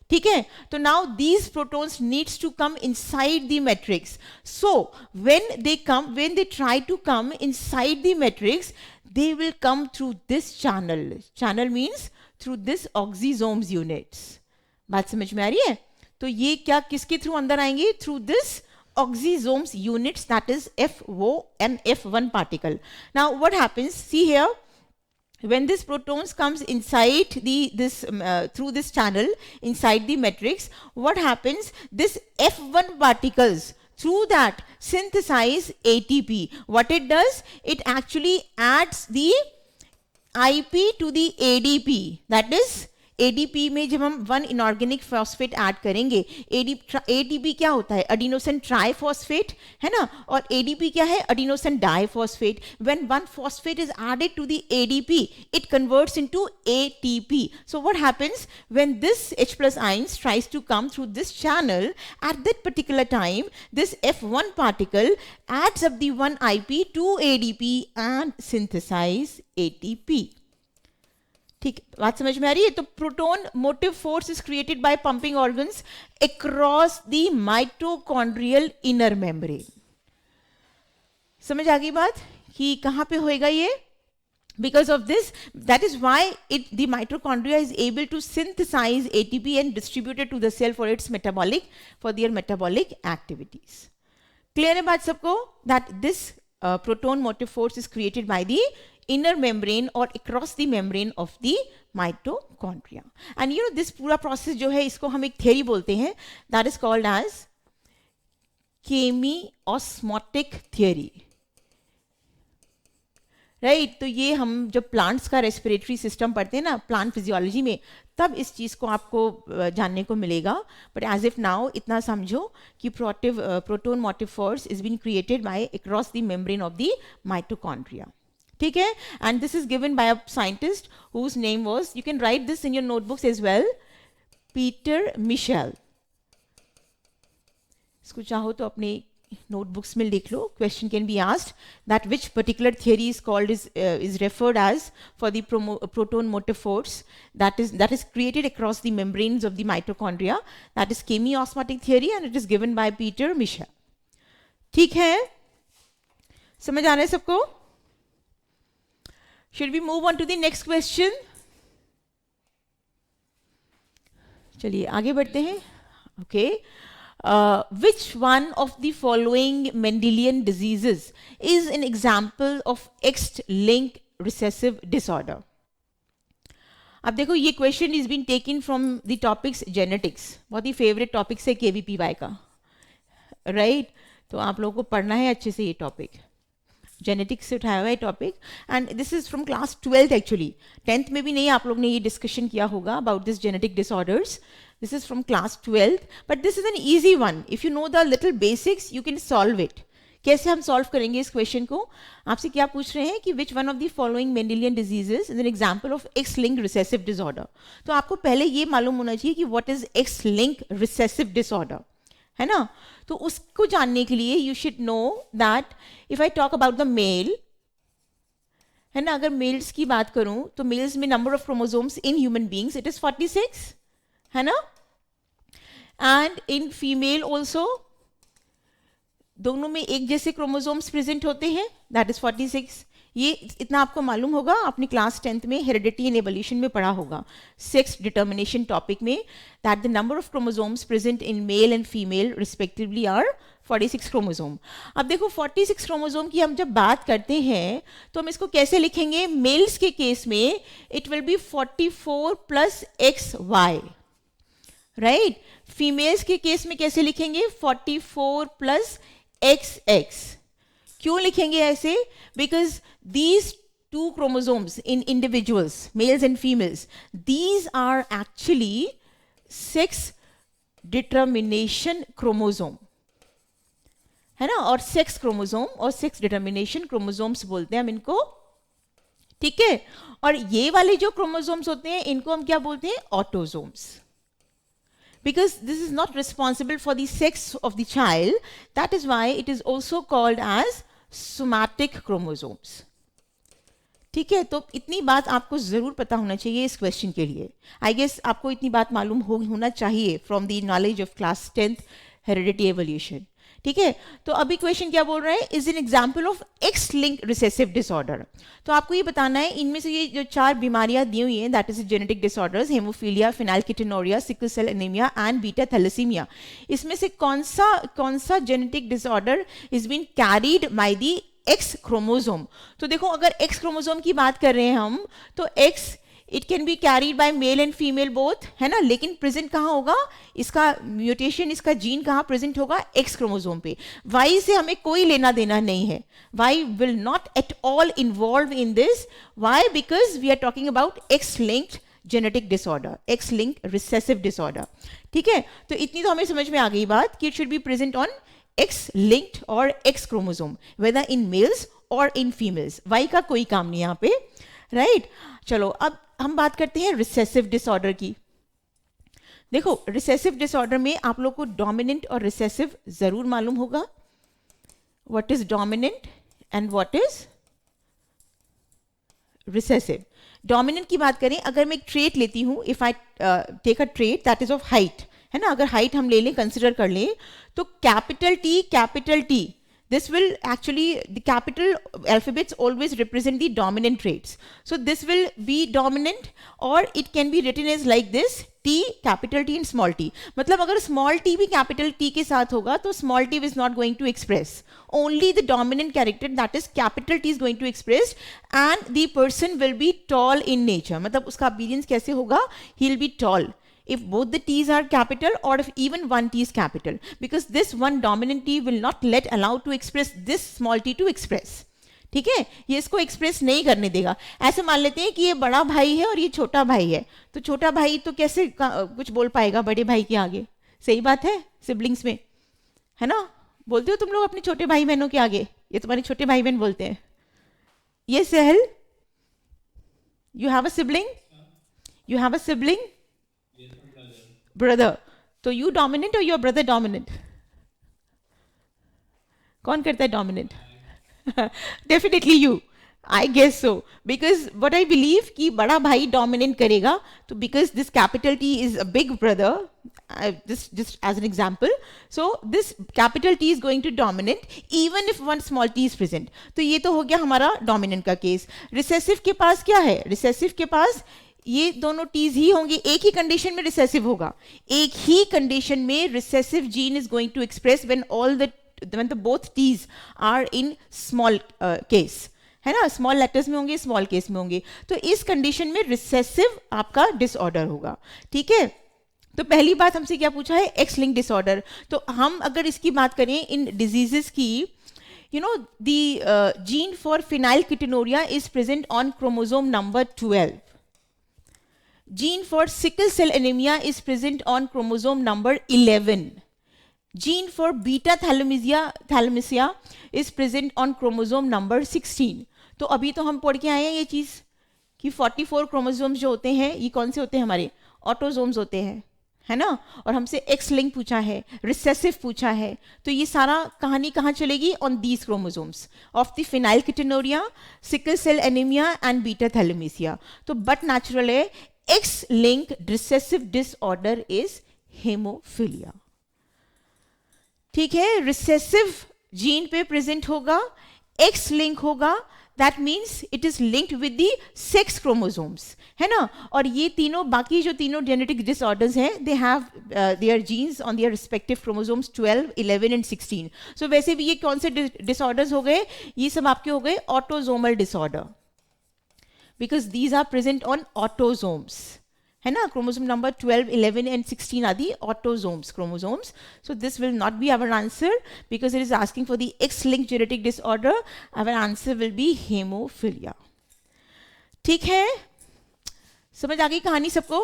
ठीक है, तो now these protons needs to come inside the matrix. So when they try to come inside the matrix, they will come through this channel. Channel means through this oxysomes units. बात समझ में आ रही है? तो ये क्या किसके थ्रू अंदर आएंगे? Through this oxysomes units, that is FO and F1 particle. Now what happens? See here, when this protons comes inside through this channel inside the matrix, what happens? This F1 particles through that synthesize ATP. What it does? It actually adds the IP to the ADP. That is ADP में जब हम 1 inorganic phosphate add करेंगे, ADP क्या होता है? Adenosine triphosphate, है ना? और ADP क्या है? Adenosine diphosphate. When 1 phosphate is added to the ADP, it converts into ATP. So what happens when this H plus ions tries to come through this channel? At that particular time, this F1 particle adds up the 1 IP to ADP and synthesize ATP. ठीक, बात समझ में आ रही है? तो proton motive force is created by pumping organs across the mitochondrial inner membrane. समझ आ गई बात कि कहां पे होएगा ये? Because of this, that is why the mitochondria is able to synthesize ATP and distribute it to the cell for their metabolic activities. Clear है बात सबको? That this proton motive force is created by the inner membrane or across the membrane of the mitochondria. And you know this पूरा process जो है इसको हम एक theory बोलते हैं, that is called as chemiosmotic theory. Right तो ये हम जब प्लांट्स का रेस्पिरेटरी सिस्टम पढ़ते हैं ना प्लांट फिजियोलॉजी में, तब इस चीज़ को आपको जानने को मिलेगा। बट एज इफ नाउ इतना समझो कि proton motive force is been created by across the membrane of the mitochondria. ठीक है, and this is given by a scientist whose name was, you can write this in your notebooks as well, Peter Mitchell. इसको चाहो तो अपने notebooks में लिख लो। Question can be asked that which particular theory is called is referred as for the proton motive force that is created across the membranes of the mitochondria, that is chemiosmotic theory and it is given by Peter Michel. ठीक है, समझ आ रहा है सबको? Should we move on to the next question? चलिए आगे बढ़ते हैं। Okay. Which one of the following Mendelian diseases is an example of X-linked recessive disorder? अब देखो ये question is been taken from the topics genetics, बहुत ही favourite topics है KVPY का, राइट तो आप लोगों को पढ़ना है अच्छे से ये टॉपिक, जेनेटिक्स से उठाया हुआ है topic, and this is from class 12th actually, 10th में भी नहीं आप लोग ने ये डिस्कशन किया होगा about this genetic disorders. This is from class 12th, but this is an easy one. If you know the little basics, you can solve it. कैसे हम सॉल्व करेंगे इस क्वेश्चन को? आपसे क्या पूछ रहे हैं कि which one of the following Mendelian diseases is an example of X linked recessive disorder. तो आपको पहले ये मालूम होना चाहिए कि what is X linked recessive disorder, है ना? तो उसको जानने के लिए you should know that if I talk about the male, है ना, अगर मेल्स की बात करूं तो मेल्स में number of chromosomes in human beings it is 46, है ना? एंड इन फीमेल ऑल्सो दोनों में एक जैसे क्रोमोसोम्स प्रेजेंट होते हैं, दैट इज 46। ये इतना आपको मालूम होगा, आपने क्लास 10th में हेरिडिटी एंड एवोल्यूशन में पढ़ा होगा, सेक्स डिटर्मिनेशन टॉपिक में, that the number of chromosomes present in male and female respectively are 46 chromosome. अब देखो 46 क्रोमोसोम की हम जब बात करते हैं तो हम इसको कैसे लिखेंगे? मेल्स के केस में it will be 44 plus X Y, right? Females के केस में कैसे लिखेंगे? 44 प्लस एक्स एक्स। क्यों लिखेंगे ऐसे? Because these two chromosomes in individuals, males and females, these are actually sex determination chromosome, है ना? और सेक्स क्रोमोसोम और सेक्स डिटर्मिनेशन क्रोमोसोम्स बोलते हैं हम इनको, ठीक है? और ये वाले जो क्रोमोसोम्स होते हैं इनको हम क्या बोलते हैं? Autosomes. Because this is not responsible for the sex of the child, that is why it is also called as somatic chromosomes. ठीक है? तो इतनी बात आपको जरूर पता होना चाहिए इस क्वेश्चन के लिए। आई गेस आपको इतनी बात मालूम होना चाहिए from the knowledge of class 10th heredity evolution, ठीक है? तो अभी क्वेश्चन क्या बोल रहा है? Is an example of x link recessive disorder. तो आपको ये बताना है इनमें से ये जो 4 बीमारियां दी हुई हैं, that is genetic disorders, haemophilia, phenylketonuria, sickle cell anaemia and beta thalassaemia, इसमें से कौन सा genetic disorder is been carried by the X chromosome? तो देखो अगर एक्स क्रोमोसोम की बात कर रहे हैं हम, तो x it can be carried bye mail and female both, है ना? लेकिन प्रेजेंट कहाँ होगा इसका म्यूटेशन, इसका जीन कहाँ प्रेजेंट होगा? एक्स क्रोमोसोम पे। वाई से हमें कोई लेना देना नहीं है, Y will not at all involve in this. Why? Because we are talking about X linked genetic disorder, X linked recessive disorder, ठीक है? तो इतनी तो हमें समझ में आ गई बात कि it should be present on X linked और X chromosome, whether in males और इन फीमेल्स। वाई का कोई काम नहीं यहाँ पे, राइट? चलो अब हम बात करते हैं रिसेसिव डिसऑर्डर की। देखो रिसेसिव डिसऑर्डर में आप लोग को डोमिनेंट और रिसेसिव जरूर मालूम होगा। What is dominant and what is recessive? Dominant की बात करें, अगर मैं एक ट्रेट लेती हूं, if I take a trait that is of height, है ना? अगर हाइट हम ले लें, कंसिडर कर लें, तो capital T, this will actually, the capital alphabets always represent the dominant traits. So this will be dominant, or it can be written as like this, T, capital T and small t. मतलब अगर small t भी capital T के साथ होगा तो small t is not going to express. Only the dominant character, that is capital T, is going to express, and the person will be tall in nature. मतलब उसका appearance कैसे होगा? He will be tall if both the t's are capital, or if even one t is capital, because this one dominant t will not let allow to express this small t to express, ठीक है? ये इसको express नहीं करने देगा। ऐसे मान लेते हैं कि ये बड़ा भाई है और ये छोटा भाई है, तो छोटा भाई तो कैसे कुछ बोल पाएगा बड़े भाई के आगे? सही बात है, सिबलिंग्स में, है ना? बोलते हो तुम लोग अपने छोटे भाई बहनों के आगे? ये तुम्हारे छोटे भाई बहन बोलते हैं। ये Sahal, you have a sibling? You have a sibling? Brother. तो यू डोमिनेंट और योर ब्रदर डोमिनेंट? कौन करता है dominant? Definitely you, I guess so, because what I believe कि बड़ा भाई डोमिनेट करेगा, तो because this capital T is a big brother, just as an example, so this capital T is going to dominate even if one small t is present. तो ये तो हो गया हमारा डोमिनेंट का केस। रिसेसिव के पास क्या है? रिसेसिव के पास ये दोनों टीज ही होंगे, एक ही कंडीशन में रिसेसिव होगा, एक ही कंडीशन में recessive gene is going to express when all the when the both t's are in small case, है ना? स्मॉल लेटर्स में होंगे, स्मॉल केस में होंगे, तो इस कंडीशन में रिसेसिव आपका डिसऑर्डर होगा, ठीक है? तो पहली बात हमसे क्या पूछा है? X link disorder. तो हम अगर इसकी बात करें इन डिजीजेस की, you know, the gene for phenylketonuria is present on chromosome number 12. Gene for sickle cell anemia is present on chromosome number 11. gene for beta thalassemia is present on chromosome number 16. तो अभी तो हम पढ़ के आए हैं ये चीज़ कि 44 क्रोमोसोम्स जो होते हैं ये कौन से होते हैं, हमारे ऑटोजोम्स होते हैं, है ना। और हमसे एक्स लिंक पूछा है, रिसेसिव पूछा है, तो ये सारा कहानी कहाँ चलेगी, on these chromosomes of the phenylketonuria, sickle cell anaemia and beta thalassaemia. तो बट नेचुरल है, X link recessive disorder is haemophilia. ठीक है, रिसेसिव जीन पे प्रेजेंट होगा, एक्स लिंक होगा, that means it is linked with the sex chromosomes, है ना. और ये तीनों, बाकी जो तीनों जेनेटिक डिसऑर्डर्स हैं, they have their genes on their respective chromosomes 12, 11 and 16. So वैसे भी ये कौन से डिसऑर्डर्स हो गए, ये सब आपके हो गए autosomal disorder, because these are present on autosomes, है ना. Chromosome number 12, 11 and 16 are the autosomes chromosomes. So this will not be our answer because it is asking for the X-linked genetic disorder. Our answer will be hemophilia. ठीक है, समझ आ गई कहानी सबको.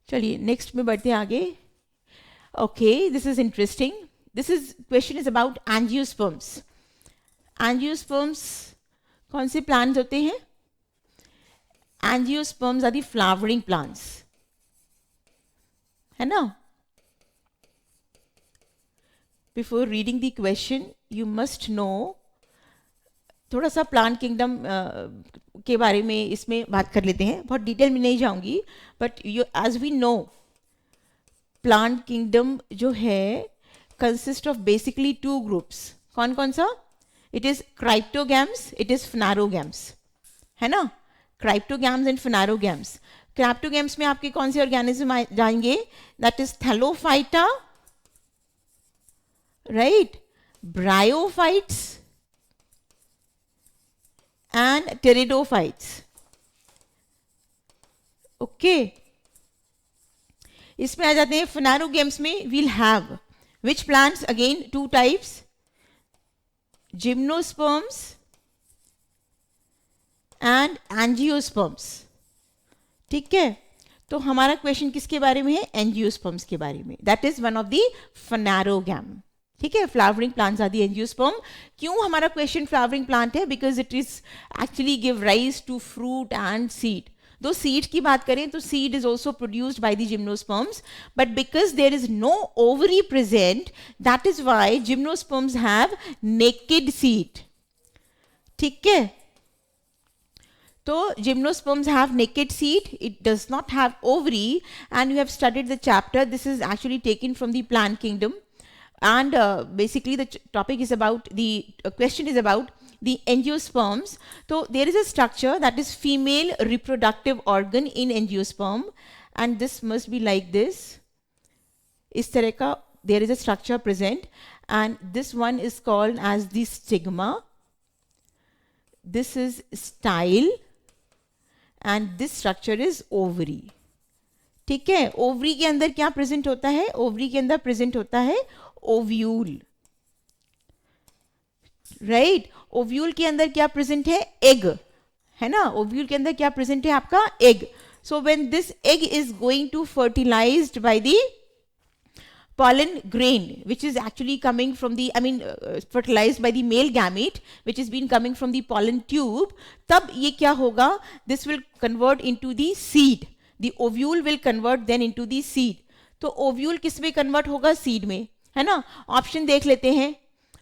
चलिए next में बढ़ते हैं आगे. Okay, this is interesting. This is question is about angiosperms. Angiosperms कौन से प्लांट होते हैं? Angiosperms are the flowering plants, है ना. Before reading the question, you must know थोड़ा सा प्लांट किंगडम के बारे में इसमें बात कर लेते हैं. बहुत डिटेल में नहीं जाऊंगी, but you as we know plant kingdom जो है कंसिस्ट ऑफ बेसिकली 2 ग्रुप्स. कौन कौन सा? इट इज क्राइप्टोगैम्स, इट इज फनारोगैम्स, है ना. क्राइप्टोगैम्स एंड फनारोगैम्स. क्राइप्टोगैम्स में आपके कौन से ऑर्गेनिज्म जाएंगे? That is Thallophyta, right, bryophytes and pteridophytes. Okay, इसमें आ जाते हैं फनारोगैम्स में. We'll have which plants? Again 2 types, gymnosperms and angiosperms. ठीक है, तो हमारा क्वेश्चन किसके बारे में है? एंजियोस्पर्म्स के बारे में. That is one of the phanerogam. ठीक है, flowering plants are the angiosperm. क्यों हमारा क्वेश्चन फ्लावरिंग प्लांट है? Because it is actually give rise to fruit and seed. दो सीड की बात करें तो seed is also produced by the gymnosperms, but because there is no ovary present, that is why gymnosperms have naked seed. ठीक है, so gymnosperms have naked seed, it does not have ovary, and you have studied the chapter. This is actually taken from the plant kingdom, and basically the topic is about the question is about the angiosperms. So there is a structure that is female reproductive organ in angiosperm, and this must be like this. इस तरह का there is a structure present, and this one is called as the stigma. This is style. And this structure is ovary. ठीक है, ovary के अंदर क्या present होता है? ओवरी के अंदर प्रेजेंट होता है ओव्यूल, राइट. ओव्यूल के अंदर क्या प्रेजेंट है? एग, है ना. ओव्यूल के अंदर क्या प्रेजेंट है? आपका egg. So when this egg is going to fertilised by the pollen grain, which is actually coming from the, fertilized by the male gamete, which has been coming from the pollen tube, तब ये क्या होगा? This will convert into the seed. The ovule will convert then into the seed. तो ovule किस में convert होगा? seed में, है ना. ऑप्शन देख लेते हैं.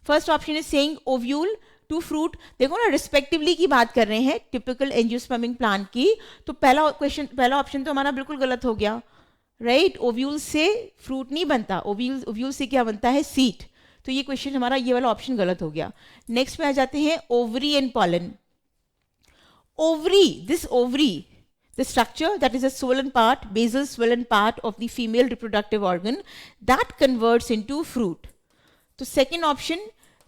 First option is saying ovule to fruit. देखो ना, रिस्पेक्टिवली की बात कर रहे हैं टिपिकल एंजियोस्पर्मिंग प्लांट की. तो पहला ऑप्शन तो हमारा बिल्कुल गलत हो गया, राइट. ओव्यूल से फ्रूट नहीं बनता, ओव्यूल से क्या बनता है? सीड. तो ये क्वेश्चन हमारा, ये वाला ऑप्शन गलत हो गया. नेक्स्ट पे आ जाते हैं ovary and pollen. Ovary, this ovary, the structure that is a swollen part, basal swollen part of the female reproductive organ, that converts into fruit. तो second option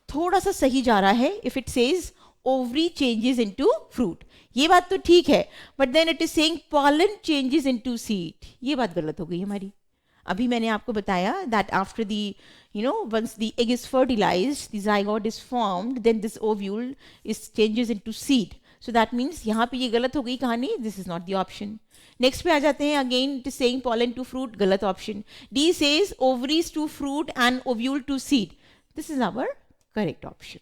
थोड़ा सा सही जा रहा है. if it says ovary changes into fruit, ये बात तो ठीक है, but then it is saying pollen changes into seed. ये बात गलत हो गई हमारी. अभी मैंने आपको बताया that after the, once the egg is fertilized, the zygote is formed, then this ovule is changes into seed. So that means यहाँ पे ये गलत हो गई कहानी, this is not the option. Next पे आ जाते हैं. Again it is saying pollen to fruit, गलत option. D says ovaries to fruit and ovule to seed, this is our correct option.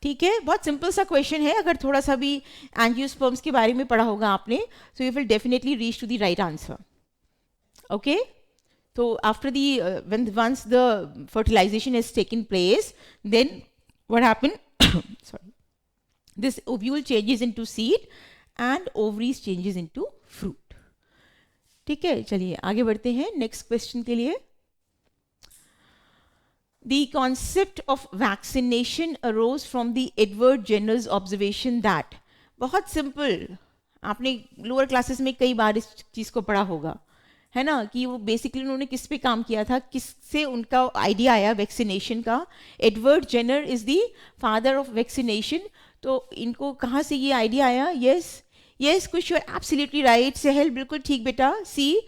ठीक है, बहुत सिंपल सा क्वेश्चन है. अगर थोड़ा सा भी एंजियोस्पर्म्स के बारे में पढ़ा होगा आपने, so you will definitely reach to the right answer. Okay, so after the once the fertilization has taken place, then what happened sorry, this ovule changes into seed and ovaries changes into fruit. ठीक है, चलिए आगे बढ़ते हैं next question के लिए. The concept of vaccination arose from the Edward Jenner's observation that, बहुत simple, आपने लोअर क्लासेस में कई बार इस चीज़ को पढ़ा होगा, है ना, कि वो बेसिकली उन्होंने किस पे काम किया था, किससे उनका आइडिया आया वैक्सीनेशन का. Edward Jenner is the father of vaccination. तो इनको कहाँ से ये आइडिया आया? यस कुछ, you are absolutely right. Sahal बिल्कुल ठीक बेटा, सी,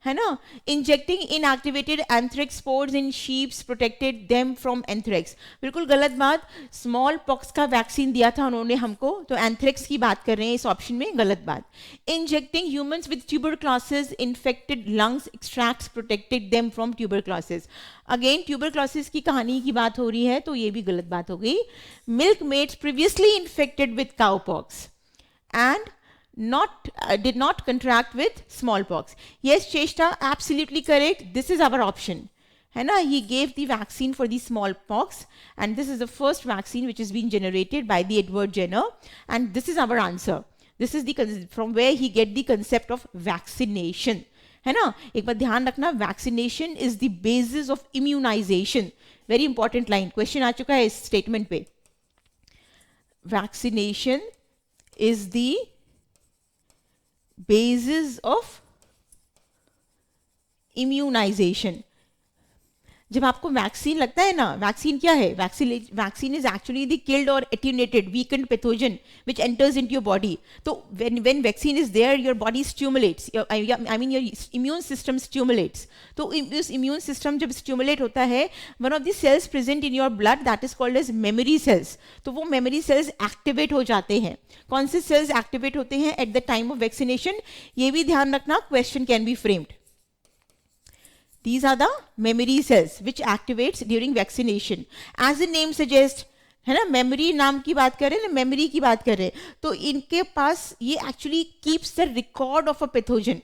है ना. Injecting inactivated anthrax spores in sheeps protected them from anthrax, बिल्कुल गलत बात. स्मॉल पॉक्स का वैक्सीन दिया था उन्होंने हमको, तो एंथ्रेक्स की बात कर रहे हैं इस ऑप्शन में, गलत बात. Injecting humans with tuberculosis infected lungs extracts protected them from tuberculosis, again tuberculosis की कहानी की बात हो रही है, तो ये भी गलत बात हो गई. Milk maids previously infected with cowpox and did not contract with smallpox. Yes, Cheshta, absolutely correct. This is our option. है ना, he gave the vaccine for the smallpox and this is the first vaccine which has been generated by the Edward Jenner and this is our answer. This is the from where he get the concept of vaccination. है ना, एक बात ध्यान रखना, vaccination is the basis of immunization. Very important line, question आ चुका है इस statement पे. Vaccination is the basis of immunization. जब आपको वैक्सीन लगता है ना, वैक्सीन क्या है? Vaccine is actually the killed और attenuated weakened pathogen which enters into your body. तो when vaccine is there, your body stimulates, I mean your immune system stimulates. तो इस इम्यून सिस्टम जब स्टिमुलेट होता है, one of the cells present in your blood that is called as memory cells. तो वो memory cells activate हो जाते हैं. कौन से सेल्स एक्टिवेट होते हैं at the time of vaccination? ये भी ध्यान रखना, question can be framed. These are the memory cells which activates during vaccination. As the name suggests, है ना, memory नाम की बात कर रहे हैं ना, memory की बात कर रहे हैं, तो इनके पास ये actually keeps the record of a pathogen.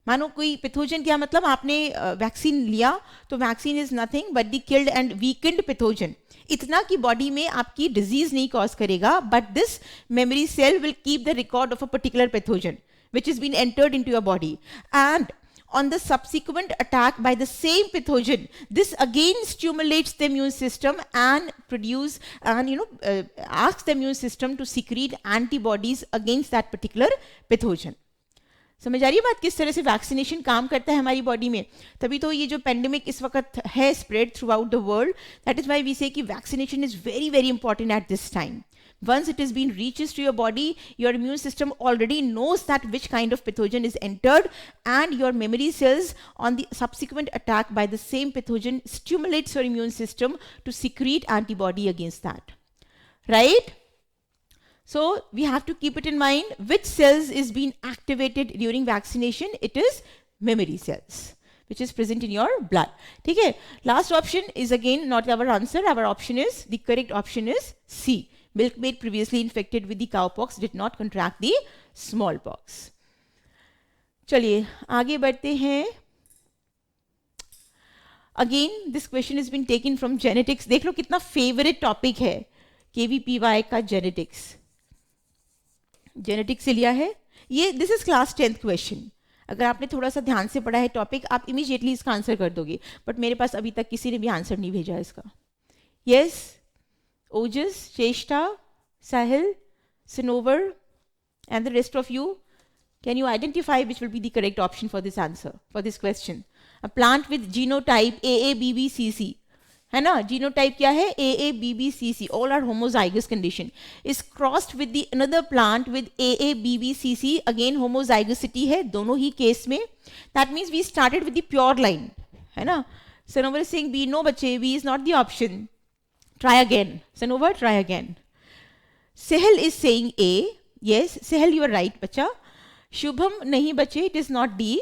मानो कोई पैथोजन, क्या मतलब, आपने वैक्सीन लिया तो vaccine is nothing but the killed and weakened pathogen. इतना कि बॉडी में आपकी डिजीज नहीं कॉज करेगा, but this memory cell will keep the record of a particular pathogen which is been entered into your body. And on the subsequent attack by the same pathogen, this again stimulates the immune system and asks the immune system to secrete antibodies against that particular pathogen. समझ आ रही है बात, किस तरह से vaccination काम करता है हमारी बॉडी में? तभी तो ये जो पेंडेमिक इस वक्त है spread throughout the world, that is why we say कि vaccination is very very important at this time. Once it has been reaches to your body, your immune system already knows that which kind of pathogen is entered, and your memory cells on the subsequent attack by the same pathogen stimulates your immune system to secrete antibody against that. Right? So we have to keep it in mind which cells is being activated during vaccination. It is memory cells which is present in your blood. ठीक है? Last option is again not our answer. Our option is, the correct option is C. Milkmaid previously infected with the cowpox did not contract the smallpox. चलिए आगे बढ़ते हैं. Again, this question has been taken from genetics. देख लो कितना favourite topic है KVPY का genetics. Genetics से लिया है ये. This is class 10th question. अगर आपने थोड़ा सा ध्यान से पढ़ा है टॉपिक, आप इमीडिएटली इसका आंसर कर दोगे, बट मेरे पास अभी तक किसी ने भी आंसर नहीं भेजा इसका. Yes, Ojas, Cheshta, Sahil, Sanovar, and the rest of you, can you identify which will be the correct option for this answer, for this question? A plant with genotype AABBCC, है ना, genotype क्या है? AABBCC, all are homozygous condition, is crossed with the another plant with AABBCC, again homozygosity है दोनों ही case में. That means we started with the pure line, है ना. Sanovar is saying B, no बच्चे, B is not the option. Try again. Sanovar, try again. Sehel is saying A. Yes, Sehel, you are right बच्चा. शुभम नहीं बचे, it is not D.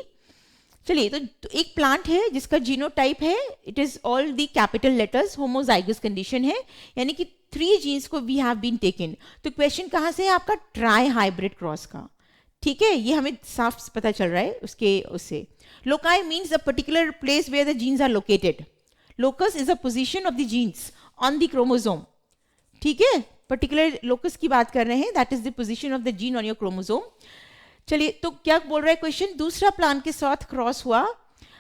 चलिए, तो एक plant है जिसका जीनोटाइप है, it is all the capital letters, homozygous condition है, यानी कि 3 जीन्स को वी हैव बीन टेकन. तो क्वेश्चन कहाँ से है आपका? ट्राई हाइब्रिड क्रॉस का. ठीक है, ये हमें साफ पता चल रहा है उससे. Loci means a particular place where the genes are located. Locus is a position of the genes on the chromosome. ठीक है, पर्टिकुलर लोकस की बात कर रहे हैं, that is the position of the gene on your chromosome. चलिए, तो क्या बोल रहा है क्वेश्चन? दूसरा प्लांट के साथ क्रॉस हुआ.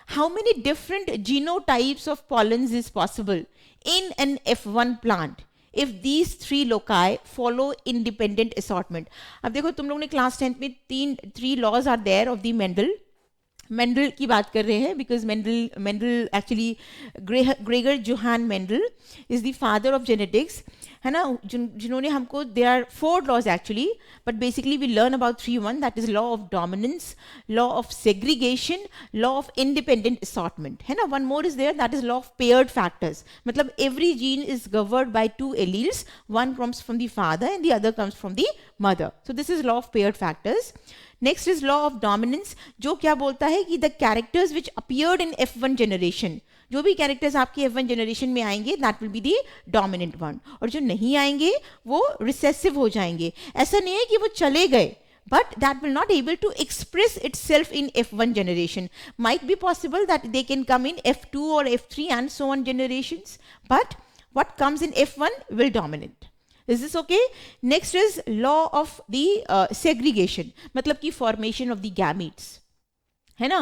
How many different genotypes of pollens is possible in an F1 plant if these 3 loci follow independent assortment. अब देखो, तुम लोग ने क्लास 10th में 3 laws are there of the Mendel की बात कर रहे हैं, बिकॉज Mendel actually Gregor Johann Mendel is the father of genetics, है ना, जिन्होंने हमको, there are 4 laws actually, but basically we learn about 3 that is law of dominance, law of segregation, law of independent assortment, है ना. One more is there, that is law of paired factors. मतलब every gene is governed by 2 alleles, one comes from the father and the other comes from the mother. So this is law of paired factors. Next is law of dominance, जो क्या बोलता है कि the characters which appeared in F1 generation, जो भी characters आपके F1 generation में आएंगे that will be the dominant one, और जो नहीं आएंगे वो रिसेसिव हो जाएंगे. ऐसा नहीं है कि वो चले गए, but that will not able to express itself in F1 generation. Might be possible that they can come in F2 or F3 and so on generations, but what comes in F1 will dominate. Is this okay? Next is law of the segregation, मतलब कि formation of the gametes, है ना.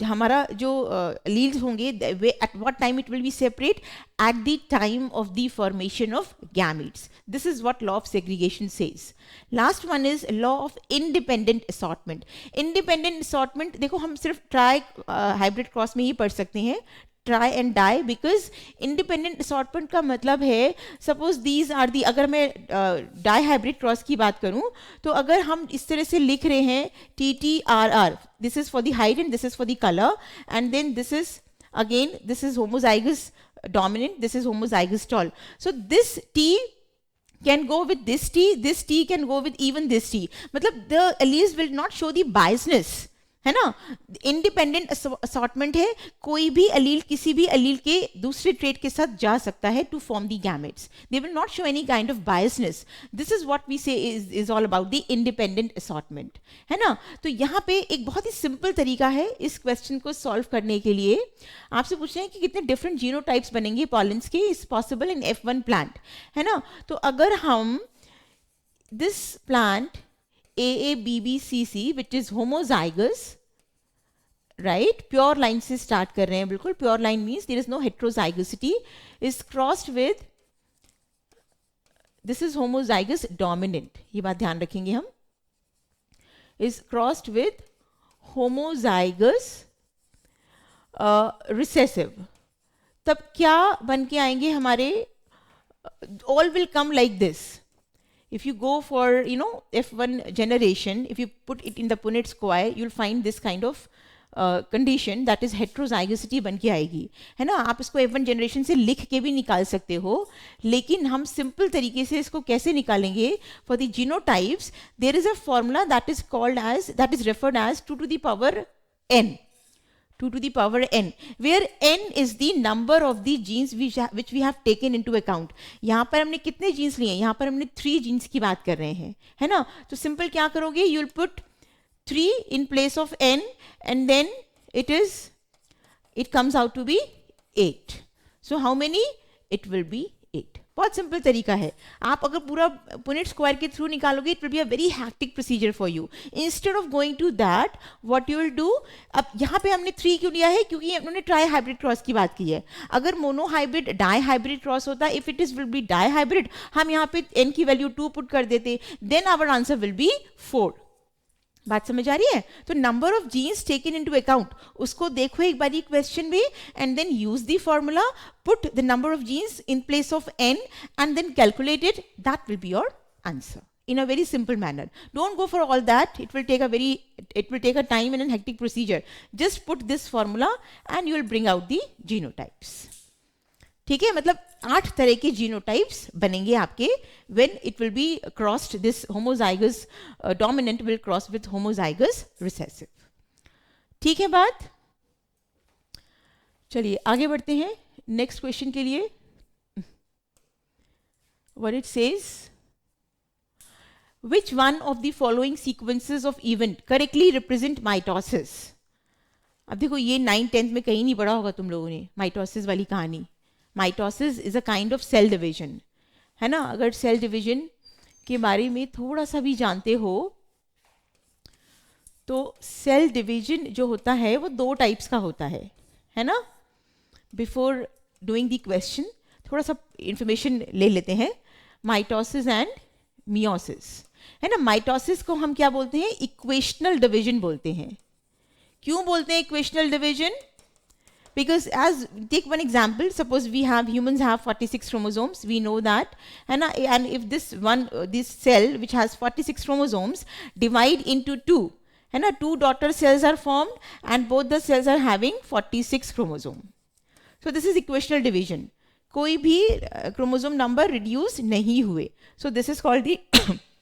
हमारा जो alleles होंगे, at what time it will be separate? At the time of the formation of gametes. This is what law of segregation says. Last one is law of independent assortment. Independent assortment, देखो हम सिर्फ try hybrid cross में ही पढ़ सकते हैं, try and die, because independent assortment का मतलब है, सपोज दीज आर दी, अगर मैं डाई हाइब्रिड क्रॉस की बात करूं, तो अगर हम इस तरह से लिख रहे हैं TTRR, this is for the height and this is for the colour, and then this is again, this is homozygous dominant, this is homozygous tall. So this T can go with this T can go with even this T. मतलब the alleles will not show the biasness, है ना. Independent assortment है, कोई भी अलील किसी भी अलील के दूसरे ट्रेट के साथ जा सकता है to form the gametes. They will not show any kind of biasness. This is what we say is all about the independent assortment, है ना. तो यहाँ पे एक बहुत ही सिंपल तरीका है इस क्वेश्चन को सॉल्व करने के लिए. आपसे पूछ रहे हैं कि कितने डिफरेंट जीनोटाइप्स बनेंगे पॉलेंस के, is possible in F1 plant, है ना. तो अगर हम this plant AABBCC which is homozygous, right, pure line से स्टार्ट कर रहे हैं, बिल्कुल pure line means there is no heterozygosity, is crossed with, this is homozygous dominant, ये बात ध्यान रखेंगे हम, is crossed with homozygous recessive. तब क्या बन के आएंगे हमारे? All will come like this. If you go for, you know, F1 generation, if you put it in the Punnett square, you'll find this kind of condition, that is heterozygosity बन के आएगी, है ना. आप इसको F1 जनरेशन से लिख के भी निकाल सकते हो, लेकिन हम सिंपल तरीके से इसको कैसे निकालेंगे? For the genotypes there is a formula that is called as, that is referred as 2 to the power n, 2 to the power n, where n is the number of the genes which we have taken into account. यहाँ पर हमने कितने jeans लिए हैं? यहाँ पर हमने 3 jeans की बात कर रहे हैं, है ना. तो सिंपल क्या करोगे? You will put 3 in place of n, and then it comes out to be 8. So how many? It will be 8. बहुत सिंपल तरीका है. आप अगर पूरा पुनेट स्क्वायर के थ्रू निकालोगे, it will be a very hectic procedure for you. Instead of going to that, what you will do, अब यहाँ पे हमने 3 क्यों लिया है? क्योंकि उन्होंने ट्राई हाइब्रिड क्रॉस की बात की है. अगर mono hybrid di hybrid cross होता, if it is will be di hybrid, हम यहाँ पे n की वैल्यू 2 पुट कर देते, then our answer will be 4. बात समझ आ रही है? तो number of genes taken into account, उसको देखो एक बारी क्वेश्चन में, and then use the formula, put the number of genes in place of n, and then calculate it, that will be your answer in a very simple manner. Don't go for all that. It will take a time and a hectic procedure. Just put this formula and you will bring out the genotypes. ठीक है, मतलब 8 तरह के genotypes बनेंगे आपके when it will B crossed, this homozygous dominant will cross with homozygous recessive. ठीक है बात, चलिए आगे बढ़ते हैं नेक्स्ट क्वेश्चन के लिए। What it says, which one of the following sequences of event correctly represent mitosis? अब देखो ये 9th-10th में कहीं नहीं पढ़ा होगा तुम लोगों ने माइटोसिस वाली कहानी। Mitosis is a kind of cell division, है ना। अगर सेल डिवीजन के बारे में थोड़ा सा भी जानते हो तो सेल डिवीजन जो होता है वो 2 टाइप्स का होता है ना। बिफोर डूइंग द क्वेश्चन थोड़ा सा इंफॉर्मेशन ले लेते हैं, माइटोसिस एंड मियोसिस, है ना। माइटोसिस को हम क्या बोलते हैं, इक्वेशनल डिवीजन बोलते हैं। क्यों बोलते हैं equational division? Because as take one example, suppose we have humans have 46 chromosomes, we know that, and if this cell which has 46 chromosomes divide into 2, 2 daughter cells are formed and both the cells are having 46 chromosome. So this is equational division. कोई भी chromosome number reduce नहीं हुए, so this is called the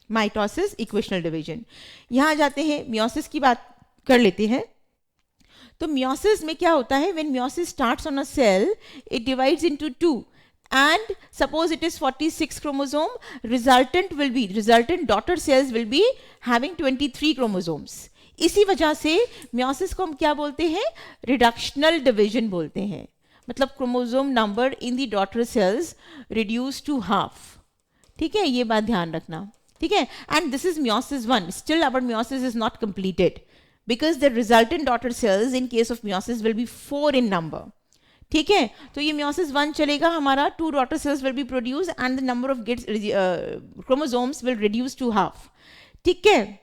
mitosis, equational division. यहाँ जाते हैं meiosis की बात कर लेते हैं। तो मियोसिस में क्या होता है, when meiosis starts on a cell it divides into 2 and suppose it is 46 chromosome, resultant daughter cells will be having 23 chromosomes. इसी वजह से मियोसिस को हम क्या बोलते हैं, रिडक्शनल डिवीजन बोलते हैं। मतलब chromosome number in the daughter cells reduce to half. ठीक है, ये बात ध्यान रखना। ठीक है, and this is meiosis 1, still our meiosis is not completed because the resultant daughter cells in case of meiosis will be 4 in number. ठीक है, तो ये मियोसिस 1 चलेगा हमारा, 2 daughter cells will be produce and the number of chromosomes will reduce to half. ठीक है,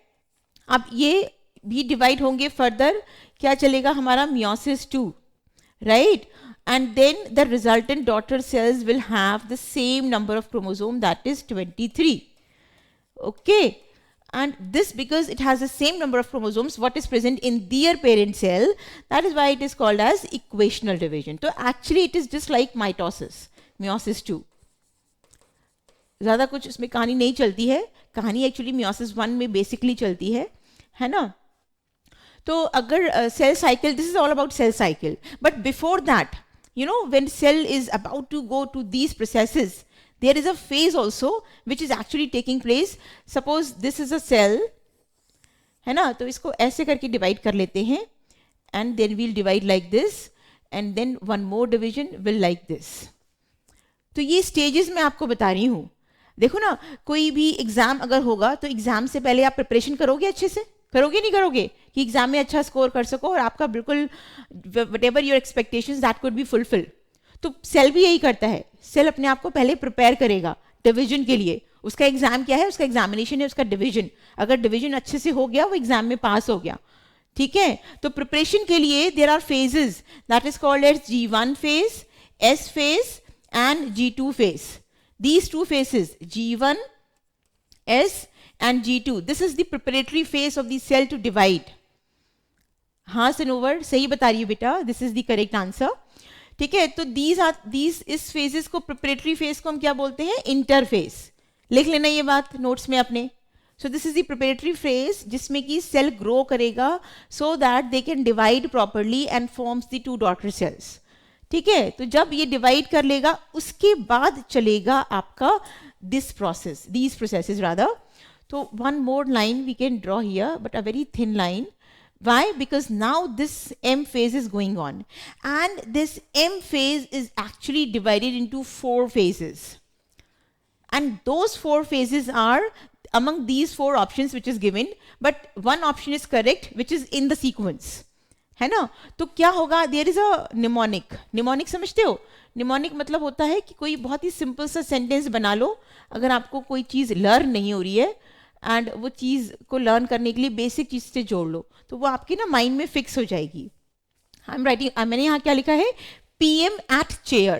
अब ये भी डिवाइड होंगे फर्दर, क्या चलेगा हमारा meiosis 2, right, and then the resultant daughter cells will have the same number of chromosome, that is 23. Okay, and this because it has the same number of chromosomes what is present in their parent cell, that is why it is called as equational division. So actually it is just like mitosis, meiosis 2. ज़्यादा कुछ इसमें कहानी नहीं चलती है, कहानी actually meiosis 1 में basically चलती है ना। तो अगर cell cycle, this is all about cell cycle, but before that, you know, when cell is about to go to these processes, there is a phase also which is actually taking place. Suppose this is a cell, है ना, तो इसको ऐसे करके divide कर लेते हैं and then we'll divide like this and then one more division will like this. तो ये स्टेजेस मैं आपको बता रही हूँ। देखो ना, कोई भी एग्जाम अगर होगा तो एग्जाम से पहले आप प्रिपरेशन करोगे, अच्छे से करोगे, नहीं करोगे, कि एग्जाम में अच्छा स्कोर कर सको और आपका बिल्कुल whatever your expectations that could be fulfilled. तो सेल भी यही करता है, सेल अपने आप को पहले प्रिपेयर करेगा डिवीजन के लिए। उसका एग्जाम क्या है, उसका एग्जामिनेशन है, उसका डिवीजन। अगर डिवीजन अच्छे से हो गया वो एग्जाम में पास हो गया। ठीक है, तो प्रिपरेशन के लिए there are phases, that is called as G1 phase, S phase and G2 phase. These 2 phases, G1, S and G2, this is the preparatory phase of the cell to divide. हाँ सनोवर, सही बता रही है बेटा, this is the correct answer. ठीक है, तो these इस phases को, preparatory phase को हम क्या बोलते हैं, interphase. लिख लेना ये बात नोट्स में अपने। So this is the preparatory phase जिसमें कि सेल ग्रो करेगा so that they can divide properly and forms the 2 daughter cells. ठीक है, तो जब ये डिवाइड कर लेगा उसके बाद चलेगा आपका this process, these processes rather. तो one more line we can draw here, but a very thin line. Why? Because now this M phase is going on and this M phase is actually divided into 4 phases, and those 4 phases are among these 4 options which is given, but one option is correct which is in the sequence, है ना। तो क्या होगा, there is a mnemonic. Mnemonic समझते हो, mnemonic मतलब होता है कि कोई बहुत ही सिंपल सा सेंटेंस बना लो। अगर आपको कोई चीज़ लर्न नहीं हो रही है एंड वो चीज़ को लर्न करने के लिए बेसिक चीज़ से जोड़ लो तो वो आपके ना माइंड में फिक्स हो जाएगी। आई एम राइटिंग, मैंने यहाँ क्या लिखा है, PM at chair.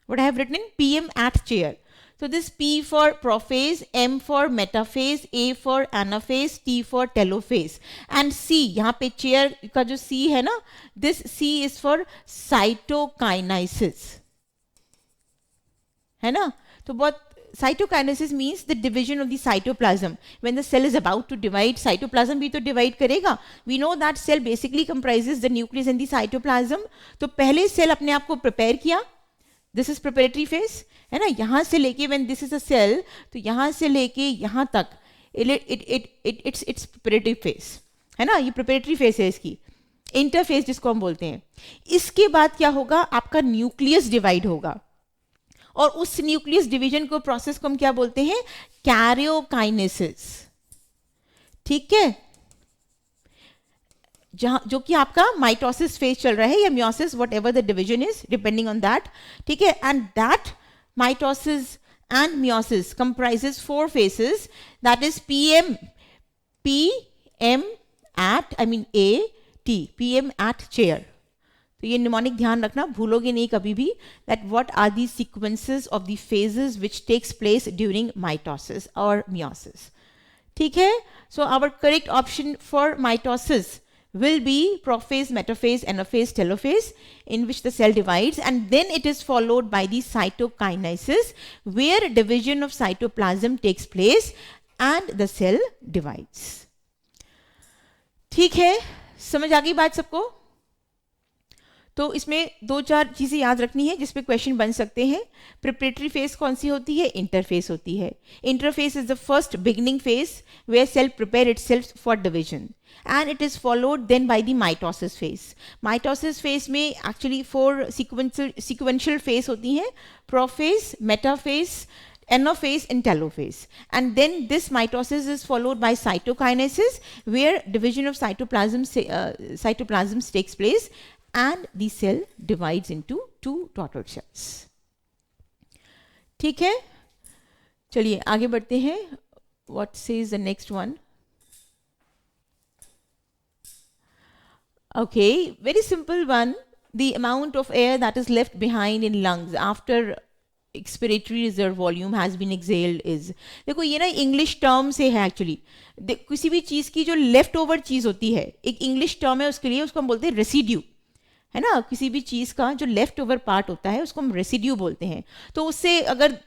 What I have written in PM at chair. So this P for prophase, M for metaphase, A for anaphase, T for telophase, and C, यहाँ पे chair का जो C है ना, this C is for cytokinesis. है ना? तो बहुत cytokinesis means the division of the cytoplasm. When the cell is about to divide, cytoplasm भी तो divide करेगा. We know that cell basically comprises the nucleus and the cytoplasm. तो पहले cell अपने आप को prepare किया. This is preparatory phase, है ना? यहाँ से लेके when this is a cell, तो यहाँ से लेके यहाँ तक it's preparatory phase, है ना? ये preparatory phase है इसकी. इंटरफेस जिसको हम बोलते हैं. इसके बाद क्या होगा? आपका न्यूक्लियस डिवाइड होगा और उस न्यूक्लियस डिवीजन को प्रोसेस को हम क्या बोलते हैं? कैरियोकाइनेसिस. ठीक है, जहां जो कि आपका माइटोसिस फेज चल रहा है या meiosis, what ever the division is depending on that. ठीक है, and that mitosis and meiosis comprises 4 phases, that is PM at PM at chair. तो ये निमोनिक ध्यान रखना, भूलोगे नहीं कभी भी, that what are the sequences of the phases which takes place during mitosis or meiosis. ठीक है, so our correct option for mitosis will be prophase, metaphase, anaphase, telophase, in which the cell divides, and then it is followed by the cytokinesis, where division of cytoplasm takes place and the cell divides. ठीक है, समझ आ गई बात सबको? तो इसमें 2-4 चीज़ें याद रखनी है जिस पे क्वेश्चन बन सकते हैं. प्रिपरेटरी फेज कौन सी होती है? इंटरफेस होती है. Interphase is the first beginning phase where cell prepare itself for division and it is followed then by the mitosis phase. Mitosis phase में एक्चुअली 4 सीक्वेंशियल फेज होती हैं: prophase, metaphase, anaphase and telophase, and then this mitosis is followed by cytokinesis, where division of cytoplasms takes place and the cell divides into 2 daughter cells. ठीक है, चलिए आगे बढ़ते हैं. What says the next one? Okay, very simple one. The amount of air that is left behind in lungs after expiratory reserve volume has been exhaled is. देखो ये ना English term से है एक्चुअली. किसी भी चीज़ की जो लेफ्ट ओवर चीज़ होती है, एक इंग्लिश टर्म है उसके लिए, उसको हम बोलते हैं रेसिड्यू, है ना? किसी भी चीज़ का जो लेफ्ट ओवर पार्ट होता है उसको हम रेसिड्यू बोलते हैं. तो उससे अगर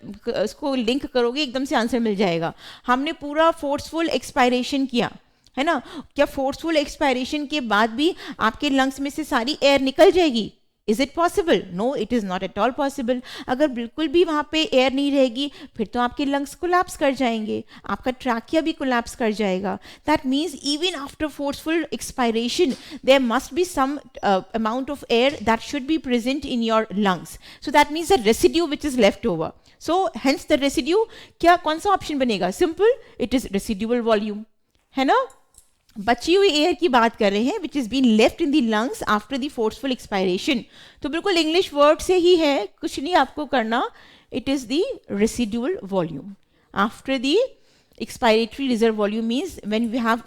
उसको लिंक करोगे एकदम से आंसर मिल जाएगा. हमने पूरा फोर्सफुल एक्सपायरेशन किया, है ना? क्या फोर्सफुल एक्सपायरेशन के बाद भी आपके लंग्स में से सारी एयर निकल जाएगी? Is it possible? No, it is not at all possible. अगर बिल्कुल भी वहाँ पे एयर नहीं रहेगी फिर तो आपके लंग्स कोलैप्स कर जाएंगे, आपका ट्रैकिया भी कोलैप्स कर जाएगा. That means even after forceful expiration there must be some amount of air that should be present in your lungs. So that means the residue which is left over. So hence the residue, क्या कौन सा option बनेगा? Simple, it is residual volume, है ना? बची हुई air की बात कर रहे हैं which is been left in the lungs after the forceful expiration. तो बिल्कुल इंग्लिश वर्ड से ही है, कुछ नहीं आपको करना. It is the residual volume after the expiratory reserve volume. Means when we have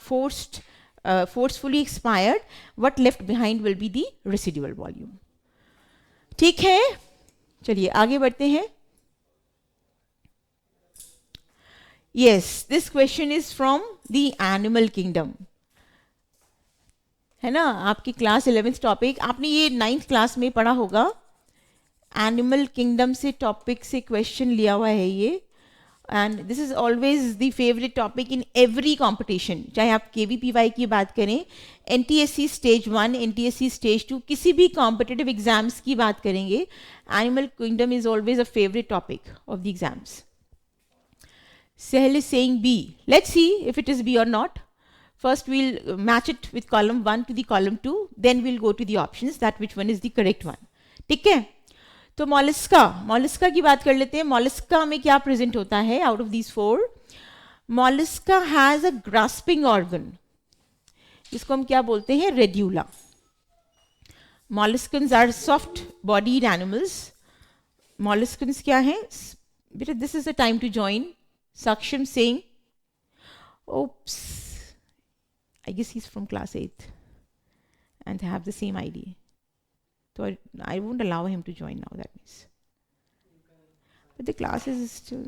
forcefully expired, what left behind will be the residual volume. ठीक है, चलिए आगे बढ़ते हैं. Yes, this question is from the animal kingdom. है ना? आपकी class 11th topic, आपने ये 9th क्लास में पढ़ा होगा. एनिमल किंगडम से टॉपिक से क्वेश्चन लिया हुआ है ये, and this is always the favourite topic in every competition. चाहे आप KVPY की बात करें, NTSC स्टेज 1, NTSC स्टेज 2, किसी भी कॉम्पिटिटिव एग्जाम्स की बात करेंगे, animal kingdom is always a favourite topic of the exams. Sahil is saying B. Let's see if it is B or not. First we'll match it with column 1 to the column 2. Then we'll go to the options that which one is the correct one. ठीक है? तो mollusca की बात कर लेते हैं. mollusca में क्या present होता है out of these 4? mollusca has a grasping organ, जिसको हम क्या बोलते हैं? Radula. molluscans are soft bodied animals. molluscans क्या हैं? This is the time to join. Saksham saying, oops, I guess he's from class 8th and have the same ID. So I won't allow him to join now, that means. But the class is still...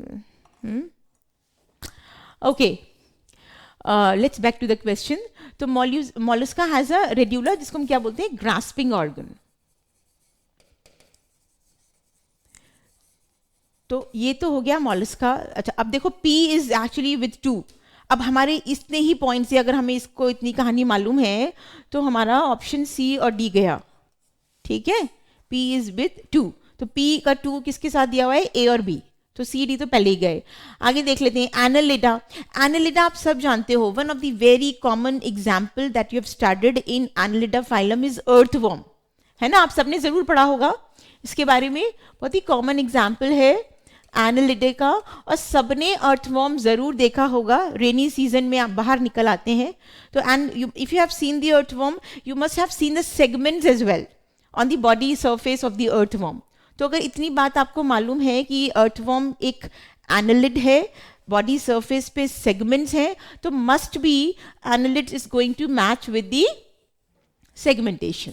Okay. Let's back to the question. So mollusca has a radula, जिसको हम क्या बोलते हैं? grasping organ. तो ये तो हो गया मॉलस्का। अच्छा अब देखो P इज एक्चुअली विथ 2। अब हमारे इतने ही पॉइंट से अगर हमें इसको इतनी कहानी मालूम है तो हमारा ऑप्शन C और D गया, ठीक है। P इज विथ 2, तो P का 2 किसके साथ दिया हुआ है, A और B, तो C D तो पहले ही गए। आगे देख लेते हैं एनालिडा। एनालिडा आप सब जानते हो, one of the very common example that you have studied in Annelida phylum is earthworm, है ना, आप सबने जरूर पढ़ा होगा इसके बारे में, बहुत ही कॉमन एग्जाम्पल है एनालिडा का। और सबने अर्थवॉर्म जरूर देखा होगा, रेनी सीजन में आप बाहर निकल आते हैं तो, and if you have seen the earthworm you must have seen the segments as well on the body surface of the earthworm. तो अगर इतनी बात आपको मालूम है कि अर्थवॉर्म एक एनालिड है, बॉडी सरफेस पे सेगमेंट्स हैं, तो must be annelid is going to match with the segmentation,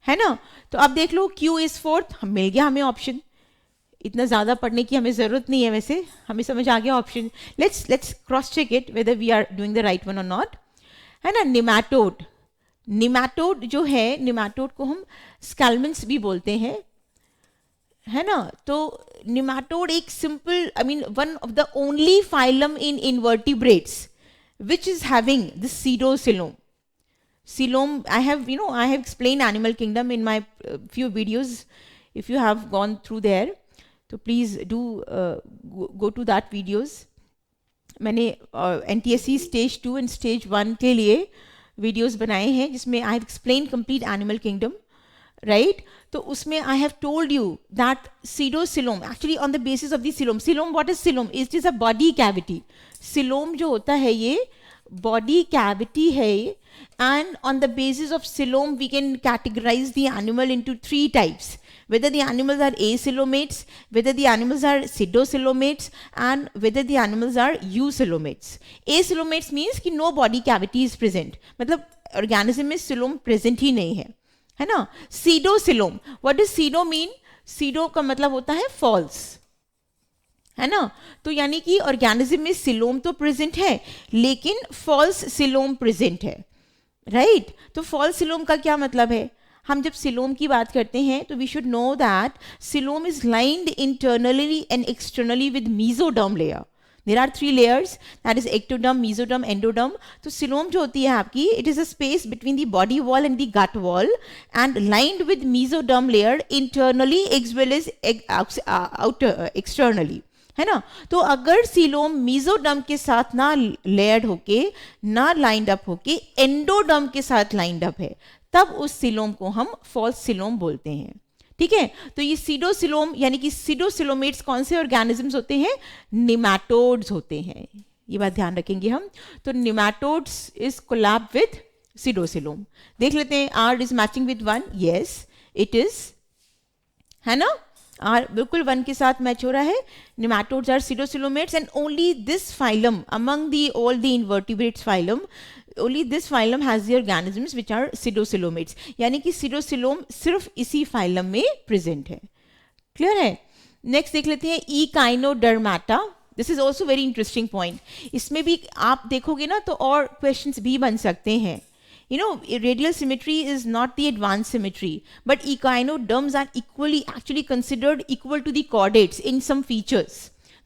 है ना। तो अब देख लो Q इज 4th, मिल गया हमें ऑप्शन, इतना ज़्यादा पढ़ने की हमें ज़रूरत नहीं है, वैसे हमें समझ आ गया option. Let's cross check it whether we are doing the right one और नॉट, है ना। निमैटोड, निमैटोड जो है, निमैटोड को हम स्कैल्मेंट्स भी बोलते हैं, है ना। तो निमैटोड एक simple, I mean one of the only phylum in invertebrates which is having the pseudocoelom. Coelom, I have explained animal kingdom in my few videos. If you have gone through there, so please do go to that videos. मैंने NTSC Stage 2 and Stage 1 के लिए videos बनाए हैं जिसमें I have explained complete animal kingdom, right? तो उसमें I have told you that pseudocoelom, actually on the basis of the coelom. Coelom, what is coelom? It is a body cavity. Coelom जो होता है ये body cavity है, and on the basis of coelom we can categorize the animal into 3 types, whether the animals are acoelomates, whether the animals are pseudocoelomates, and whether the animals are eucoelomates. Acoelomates means कि no body cavity is present, मतलब organism में coelom present ही नहीं है ना. Pseudocoelom, what does pseudo mean? Pseudo का मतलब होता है false, है ना. तो यानी कि ऑर्गेनिज्म में सिलोम तो प्रेजेंट है लेकिन फॉल्स सिलोम प्रेजेंट है, राइट. तो फॉल्स सिलोम का क्या मतलब है? हम जब सिलोम की बात करते हैं तो we should know that coelom is lined internally and externally with mesoderm layer. There are 3 layers, that is ectoderm, mesoderm, endoderm. तो सिलोम जो होती है आपकी, it is a space between the body wall and the gut wall and lined with mesoderm layer internally as well as outer externally, है ना. तो अगर coelom mesoderm के साथ ना लेयर्ड होके, ना लाइंड अप होके एंडोडर्म के साथ लाइंड अप है, तब उस सीलोम को हम फॉल्स सीलोम बोलते हैं, ठीक है. तो ये सीडोसिलोम यानी कि सीडोसिलोमेट्स कौन से ऑर्गेनिजम्स होते हैं? निमैटोड्स होते हैं. ये बात ध्यान रखेंगे हम. तो nematodes is collab with pseudocoelom. देख लेते हैं, R is matching with 1, yes it is, है ना. आर बिल्कुल 1 के साथ मैच हो रहा है. Nematodes are pseudocoelomates and only this phylum among all the invertebrates phylum, only this phylum has the organisms which are pseudocoelomates. यानी कि pseudocoelom सिर्फ इसी phylum में present है. क्लियर है? नेक्स्ट देख लेते हैं Echinodermata. This is also very interesting point. इसमें भी आप देखोगे ना तो और क्वेश्चंस भी बन सकते हैं. You know, radial symmetry is not the advanced symmetry, but echinoderms are actually considered equal to the chordates in some features.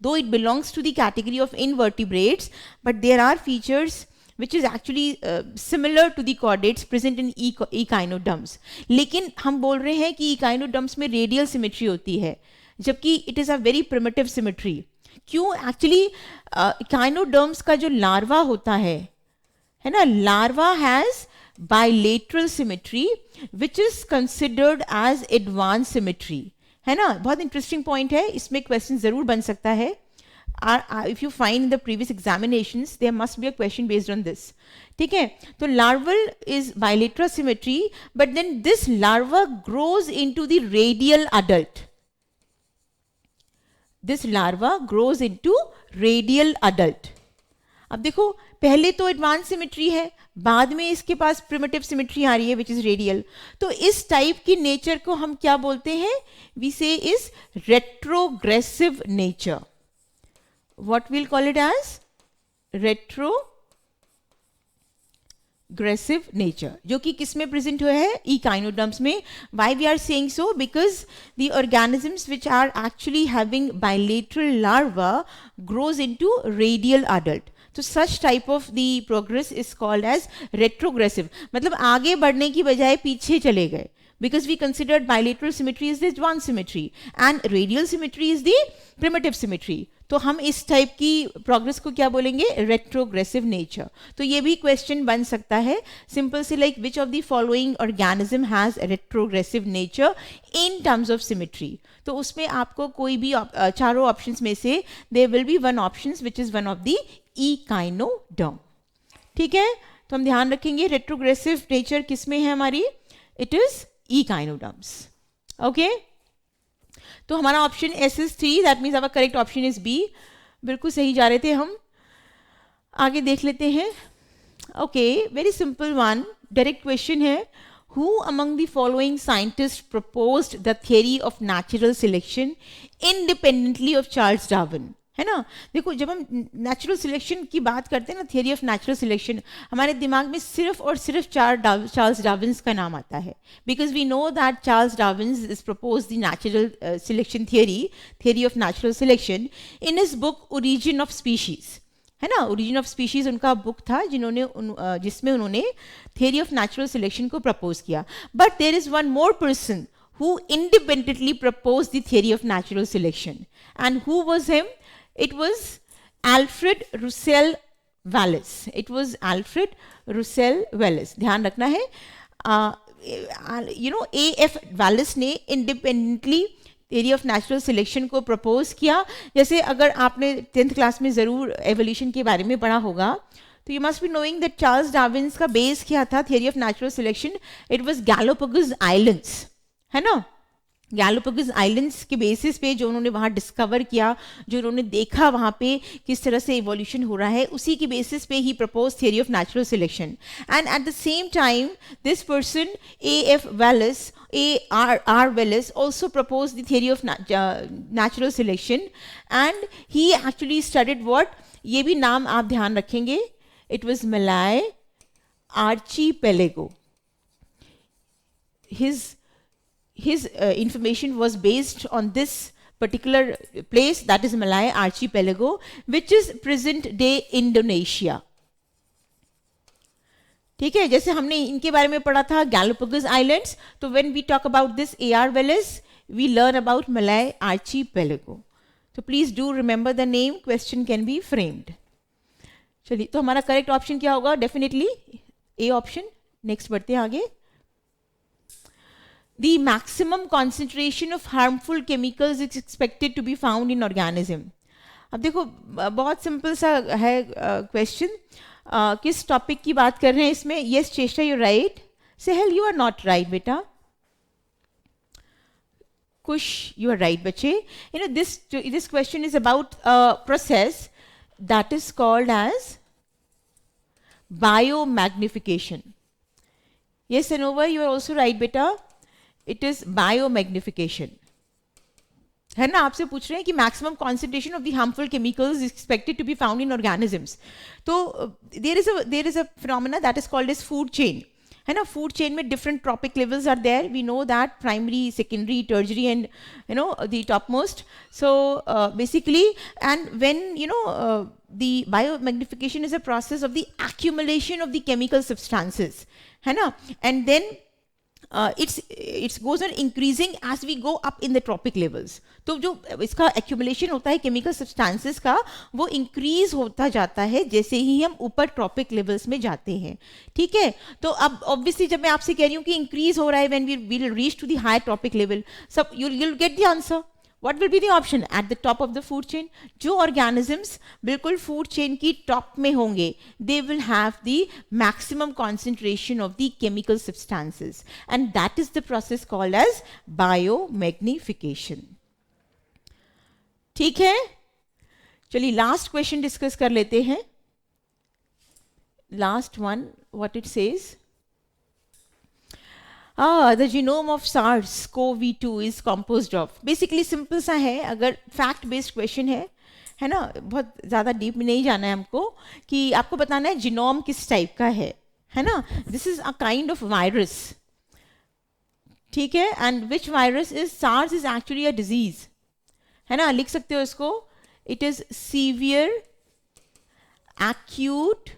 Though it belongs to the category of invertebrates, but there are features which is actually similar to the chordates present in echinoderms. लेकिन हम बोल रहे हैं कि echinoderms में radial symmetry होती है, जबकि it is a very primitive symmetry. क्यों? Actually, echinoderms का जो लार्वा होता है ना, larva has bilateral symmetry which is considered as advanced symmetry, है ना. बहुत इंटरेस्टिंग पॉइंट है, इसमें क्वेश्चन जरूर बन सकता है. If you find in the previous examinations there must be a question based on this, ठीक है. तो larval is bilateral symmetry, but then this larva grows into the radial adult. This larva grows into radial adult. अब देखो, पहले तो advance symmetry है, बाद में इसके पास प्रिमिटिव सिमेट्री आ रही है विच इज रेडियल. तो इस टाइप की नेचर को हम क्या बोलते हैं? We say is retrogressive nature. What will call it as? Retrogressive nature, जो कि किस में प्रेजेंट हुआ है? इकाइनोडर्म्स में. Why we are saying so? Because the organisms which are actually having bilateral larva grows into radial adult. तो such type of the progress is called as retrogressive. मतलब आगे बढ़ने की बजाय पीछे चले गए, because we considered bilateral symmetry is the advanced symmetry and radial symmetry is the primitive symmetry. तो हम इस टाइप की प्रोग्रेस को क्या बोलेंगे? Retrogressive nature. तो ये भी क्वेश्चन बन सकता है सिंपल से, like which of the following organism has retrogressive nature in terms of symmetry. तो उसमें आपको कोई भी चारों ऑप्शंस में से there will be one options which is one of the echinoderm. ठीक है, तो हम ध्यान रखेंगे रेट्रोग्रेसिव नेचर किस में है हमारी? It is echinoderms. ओके, तो हमारा option S is 3, that means our correct option is B. बिल्कुल सही जा रहे थे हम. आगे देख लेते हैं. Okay, very simple one, direct question है. Who among the following scientists proposed the theory of natural selection independently of Charles Darwin? है ना. देखो, जब हम नेचुरल सिलेक्शन की बात करते हैं ना, थियरी ऑफ नेचुरल सिलेक्शन, हमारे दिमाग में सिर्फ और सिर्फ चार्ल्स डार्विन्स का नाम आता है. Because we know that Charles Darwin's is propose the natural selection theory of natural selection in his book Origin of Species. है ना, ओरिजिन ऑफ स्पीशीज उनका बुक था जिसमें उन्होंने थियरी ऑफ नेचुरल सिलेक्शन को प्रपोज किया. But there is one more person who independently propose the theory of natural selection. And who was him? It was Alfred Russel Wallace. It was Alfred Russel Wallace. ध्यान रखना है. A.F. Wallace ने independently theory of natural selection को propose किया. जैसे अगर आपने 10th class में ज़रूर evolution के बारे में पढ़ा होगा, तो you must be knowing that Charles Darwin's का बेस क्या था theory of natural selection? It was Galapagos Islands. है ना. गैलोपगस आइलैंड्स के बेसिस पे जो उन्होंने वहाँ डिस्कवर किया, जो उन्होंने देखा वहाँ पे किस तरह से इवोल्यूशन हो रहा है, उसी के बेसिस पे ही propose theory of natural selection. And at the same time this person A.F. Wallace, A.R. Wallace also proposed the theory of natural selection and he actually studied what? ये भी नाम आप ध्यान रखेंगे. It was Malay Archipelago. His information was based on this particular place, that is Malay Archipelago, which is present day Indonesia. ठीक है, जैसे हमने इनके बारे में पढ़ा था Galapagos Islands, तो when we talk about this A.R. Wallace, we learn about Malay Archipelago. So please do remember the name, question can be framed. चलिए, तो हमारा करेक्ट ऑप्शन क्या होगा? Definitely A option. नेक्स्ट बढ़ते हैं आगे. The maximum concentration of harmful chemicals is expected to be found in organism. अब देखो, बहुत सिंपल सा है क्वेश्चन. किस टॉपिक की बात कर रहे हैं इसमें? Yes Cheshta, you right. Sahal, you are not right बेटा. कुश, यू आर राइट बच्चे. You know this question is about process that is called as biomagnification. Yes Anwar, you are also right बेटा. It is biomagnification. है ना, आपसे पूछ रहे हैं कि maximum concentration of the harmful chemicals is expected to be found in organisms. तो there is a phenomena that is called as food chain. है ना, फूड चेन में different tropic levels are there. We know that primary, secondary, tertiary and the top most. So basically, and when the biomagnification is a process of the accumulation of the chemical substances. है ना, and then it goes on increasing as we go up in the tropic levels. तो जो इसका accumulation होता है chemical substances का, वो increase होता जाता है जैसे ही हम ऊपर tropic levels में जाते हैं. ठीक है, तो अब obviously जब मैं आपसे कह रही हूँ कि increase हो रहा है when we will reach to the higher tropic level, so you'll get the answer. What will be the option at the top of the food chain? जो organisms बिल्कुल food chain की top में होंगे, they will have the maximum concentration of the chemical substances, and that is the process called as biomagnification. ठीक है, चलिए last question discuss कर लेते हैं. Last one, what it says. The genome of SARS-CoV-2 is composed of. Basically simple सा है, अगर fact based question है ना, बहुत ज़्यादा डीप में नहीं जाना है हमको, कि आपको बताना है जिनोम किस टाइप का है है ना, this is a kind of virus, ठीक है, and which virus is SARS is actually a disease, है ना, लिख सकते हो इसको, it is severe acute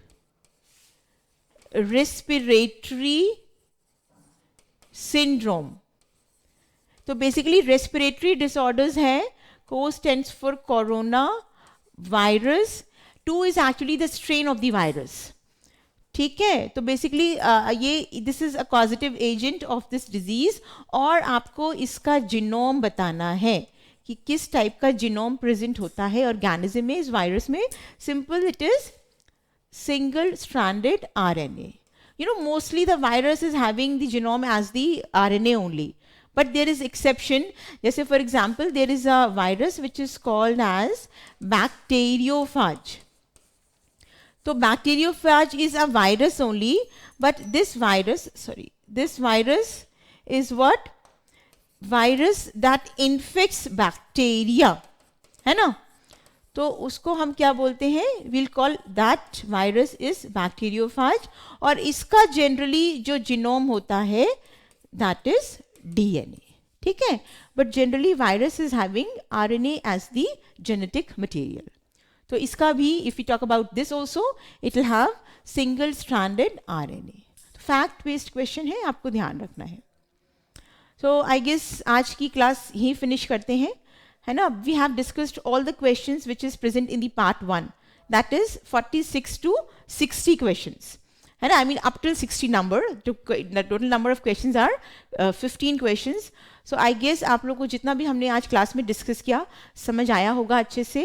respiratory syndrome. तो बेसिकली रेस्पिरेटरी डिसऑर्डर्स है, CO stands for corona virus, 2 is actually the strain of the virus, ठीक है। तो बेसिकली ये this is a causative agent of this disease, और आपको इसका जीनोम बताना है कि किस टाइप का जीनोम प्रेजेंट होता है ऑर्गेनिज्म में, इस वायरस में। Simple, it is single stranded RNA. You know, mostly the virus is having the genome as the RNA only, but there is exception. Just for example, there is a virus which is called as bacteriophage. So bacteriophage is a virus only, but this virus is what? Virus that infects bacteria, है ना? तो उसको हम क्या बोलते हैं, will call that virus is bacteriophage, और इसका जनरली जो जीनोम होता है दैट इज डीएनए, ठीक है, but generally virus is having RNA as the genetic material. तो इसका भी if you talk about this also, it will have single stranded RNA. Fact based question है, आपको ध्यान रखना है। सो आई गेस आज की क्लास यही फिनिश करते हैं, है ना। We have discussed all the questions which is present in the part 1, that is 46 to 60 questions, है ना, I mean up till 60 number, total number of questions are 15 questions. So I guess आप लोग को जितना भी हमने आज क्लास में डिस्कस किया समझ आया होगा अच्छे से,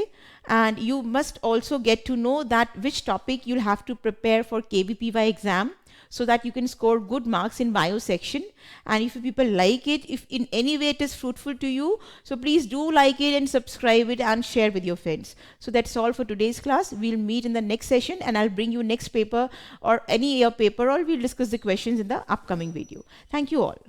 and you must also get to know that which topic you have to prepare for KVPY exam, so that you can score good marks in bio section. And if people like it, if in any way it is fruitful to you, so please do like it and subscribe it and share with your friends. So that's all for today's class. We'll meet in the next session, and I'll bring you next paper or any paper, or we'll discuss the questions in the upcoming video. Thank you all.